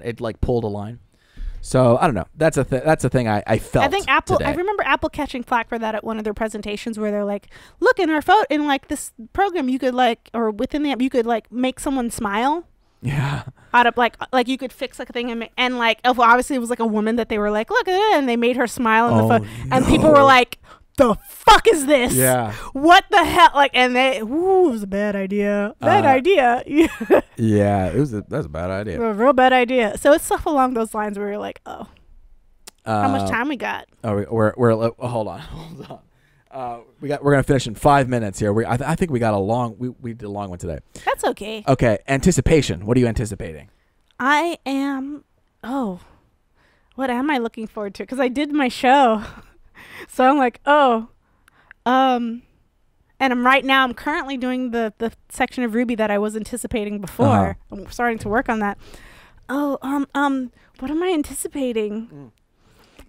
It like pulled a line. So I don't know. That's a thing I felt. I think Apple. Today. I remember Apple catching flack for that at one of their presentations where they're like, "Look, in our in like this program, you could like, or within the app, you could like make someone smile." Yeah. Out of like you could fix like a thing and like obviously it was like a woman that they were like, look at it, and they made her smile in the phone, and people were like, the fuck is this? Yeah. What the hell? Like, and it was a bad idea. Bad idea. Yeah, that's a bad idea. A real bad idea. So it's stuff along those lines where you're like, oh, how much time we got? Oh, we're hold on. We're gonna finish in 5 minutes here. I think we got a long. We did a long one today. That's okay. Okay, anticipation. What are you anticipating? I am. Oh, what am I looking forward to? Because I did my show, so I'm like, and I'm currently doing the section of Ruby that I was anticipating before. I'm starting to work on that. What am I anticipating?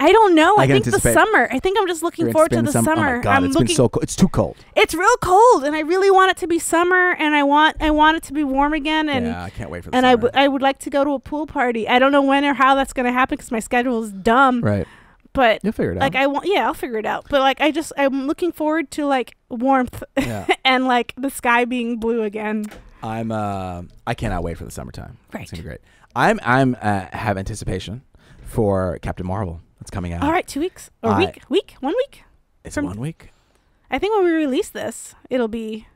I don't know. I think the summer. I think I'm just looking forward to the summer. Oh my God, it's been so cold. It's too cold. It's real cold, and I really want it to be summer, and I want it to be warm again. And yeah, I can't wait for the summer. And I would like to go to a pool party. I don't know when or how that's going to happen because my schedule is dumb. Right. But you'll figure it out. Like I'll figure it out. But like I'm looking forward to like warmth and like the sky being blue again. I cannot wait for the summertime. Right. It's gonna be great. I'm have anticipation for Captain Marvel. It's coming out. All right, 2 weeks or 1 week. It's 1 week. I think when we release this, it'll be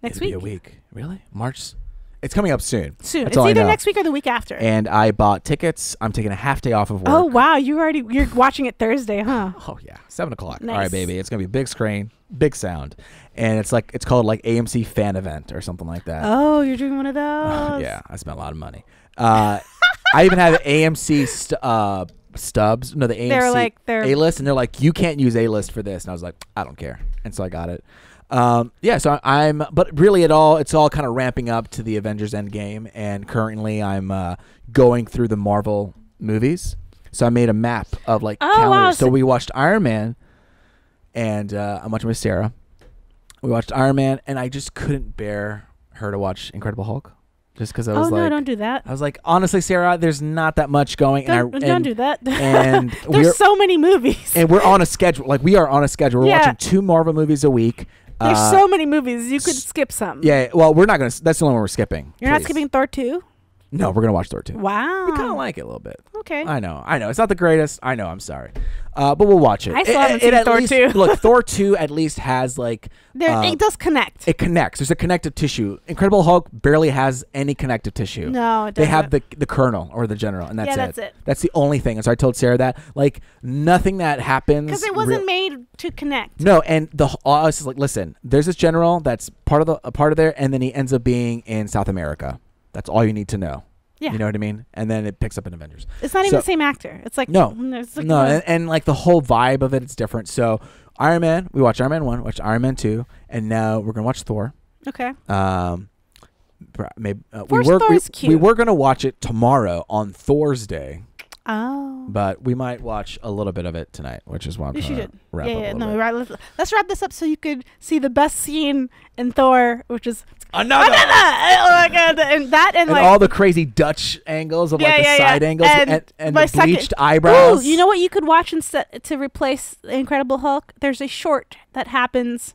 next week. It'll be a week. Really? March. It's coming up soon. Soon. It's either next week or the week after. And I bought tickets. I'm taking a half day off of work. Oh wow, you're watching it Thursday, huh? Oh yeah, 7:00. Nice. All right, baby. It's gonna be big screen, big sound, and it's called like AMC Fan Event or something like that. Oh, you're doing one of those? Yeah, I spent a lot of money. I even have AMC stubs. No, the AMC A-list, and they're like, you can't use A-list for this, and I was like, I don't care, and so I got it. So but really it's all kind of ramping up to the Avengers Endgame, and currently I'm going through the Marvel movies. So I made a map of like calendars. Wow. So we watched Iron Man, and I'm watching with Sarah. We watched Iron Man, and I just couldn't bear her to watch Incredible Hulk. Just because I was no, don't do that. I was like, honestly, Sarah, there's not that much going. Don't do that. And there's so many movies. And we're on a schedule. Like, we are on a schedule. We're watching 2 Marvel movies a week. There's so many movies. You could skip some. Yeah. Well, we're not going to. That's the only one we're skipping. You're not skipping Thor 2? No, we're gonna watch Thor 2. Wow. We kind of like it a little bit. Okay. I know. It's not the greatest. I know. I'm sorry. But we'll watch it. I still haven't seen Thor 2. Look, Thor 2 at least has like... it does connect. It connects. There's a connective tissue. Incredible Hulk barely has any connective tissue. No, it doesn't. They have the colonel or the general, and that's it. Yeah, that's it. That's the only thing. And so I told Sarah that. Like, nothing that happens... Because it wasn't made to connect. No, and I was just like, listen, there's this general that's a part of there, and then he ends up being in South America. That's all you need to know. Yeah. You know what I mean? And then it picks up in Avengers. It's not even the same actor. It's like... No. It's like and like the whole vibe of it is different. So Iron Man, we watched Iron Man 1, watched Iron Man 2, and now we're going to watch Thor. Okay. Maybe Thor's cute. We were going to watch it tomorrow on Thor's Day. Oh. But we might watch a little bit of it tonight, which is why I'm trying to wrap up a little bit. Right, let's wrap this up so you could see the best scene in Thor, which is another. Oh my god! And like all the crazy Dutch angles of like the side angles and the bleached eyebrows. Ooh, you know what you could watch instead to replace the Incredible Hulk? There's a short that happens.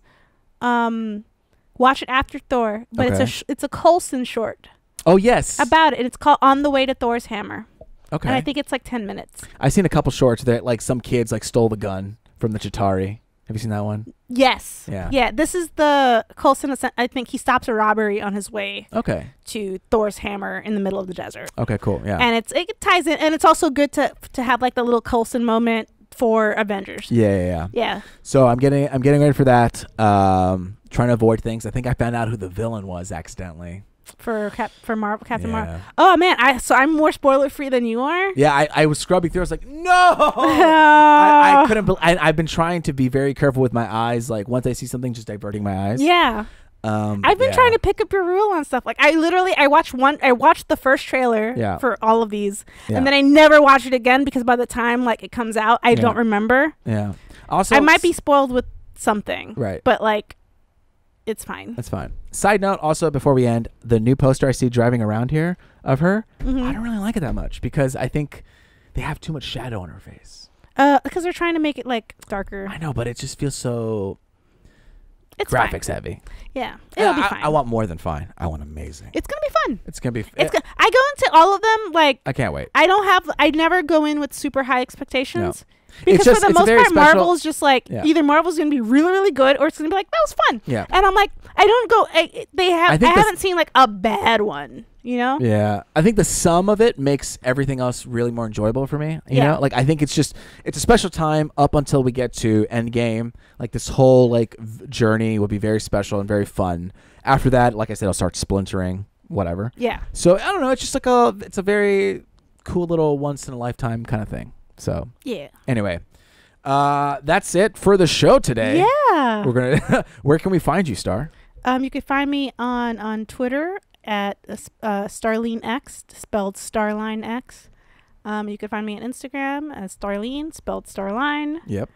Watch it after Thor, but it's a Coulson short. Oh yes. About it, and it's called On the Way to Thor's Hammer. Okay. And I think it's like 10 minutes. I've seen a couple shorts that like some kids like stole the gun from the Chitauri. Have you seen that one? Yes. Yeah. Yeah. This is the Coulson. I think he stops a robbery on his way. Okay. To Thor's hammer in the middle of the desert. Okay. Cool. Yeah. And it ties in, and it's also good to have like the little Coulson moment for Avengers. Yeah. So I'm getting ready for that. Trying to avoid things. I think I found out who the villain was accidentally. For Captain Marvel. Oh man, I'm more spoiler free than you are. Yeah, I was scrubbing through. I was like, no, I couldn't. I've been trying to be very careful with my eyes. Like once I see something, just diverting my eyes. Yeah. I've been trying to pick up your rule on stuff. Like I watched the first trailer for all of these, and then I never watch it again because by the time like it comes out, I don't remember. Yeah. Also, I might be spoiled with something. Right. But like. It's fine. That's fine. Side note, also before we end, the new poster I see driving around here of her, I don't really like it that much because I think they have too much shadow on her face. Because they're trying to make it like darker. I know, but it just feels so graphics heavy. Yeah, it'll be fine. I want more than fine. I want amazing. It's gonna be fun. It's gonna be. I go into all of them like. I can't wait. I never go in with super high expectations. No. Because for the most part, Marvel's just like either Marvel's gonna be really, really good, or it's gonna be like that was fun. Yeah. And I'm like, I don't go. I haven't seen like a bad one. You know. Yeah. I think the sum of it makes everything else really more enjoyable for me. You know, like I think it's a special time up until we get to Endgame. Like this whole like journey will be very special and very fun. After that, like I said, I'll start splintering. Whatever. Yeah. So I don't know. It's just like it's a very cool little once in a lifetime kind of thing. So yeah. Anyway, that's it for the show today. Yeah. We're gonna. Where can we find you, Star? You can find me on Twitter at Starline X, spelled Starline X. You can find me on Instagram as Starline, spelled Starline. Yep.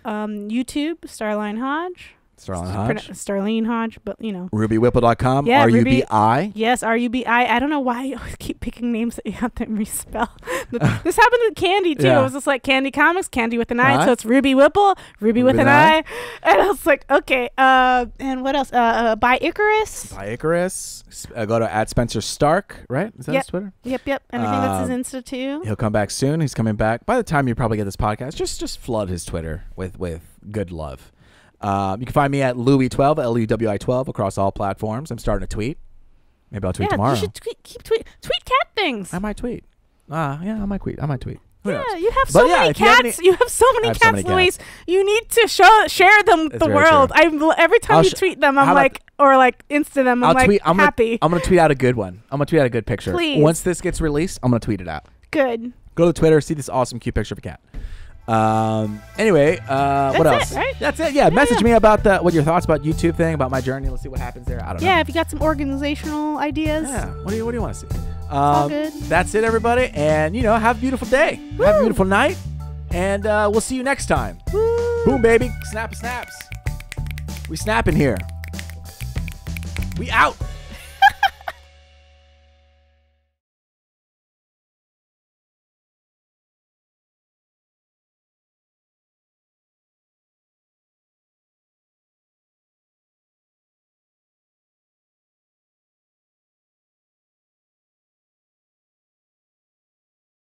YouTube, Starline Hodge. Starline Hodge, but you know. RubyWhipple.com. Yeah, RUBI. Yes, RUBI. I don't know why you always keep picking names that you have to respell. This happened with Candy too. It was just like Candy Comics, Candy with an I. So it's Ruby Whipple, Ruby with an I. And I was like, okay. And what else? By Icarus. By Icarus. Go to @Spenser Starke. Right? Is that his Twitter? Yep. And I think that's his Insta too. He'll come back soon. He's coming back. By the time you probably get this podcast, just flood his Twitter with good love. You can find me at Louis12, LUWI12 across all platforms. I'm starting to tweet. Maybe I'll tweet tomorrow. You should tweet cat things. I might tweet. I might tweet. Who knows? You have so many cats. You have so many cats, Luis. You need to share them with the world. Every time you tweet them, I'm like, or like Insta them, I'm like happy. I'm gonna tweet out a good one. I'm gonna tweet out a good picture. Please. Once this gets released, I'm gonna tweet it out. Good. Go to Twitter, see this awesome, cute picture of a cat. Anyway, what else? Right? That's it. Yeah, message me about what your thoughts about YouTube thing, about my journey. Let's see what happens there. I don't know. Yeah, if you got some organizational ideas. Yeah. What do you want to see? All good. That's it, everybody. And have a beautiful day. Woo. Have a beautiful night. And we'll see you next time. Woo. Boom, baby. Snaps. We snapping here. We out.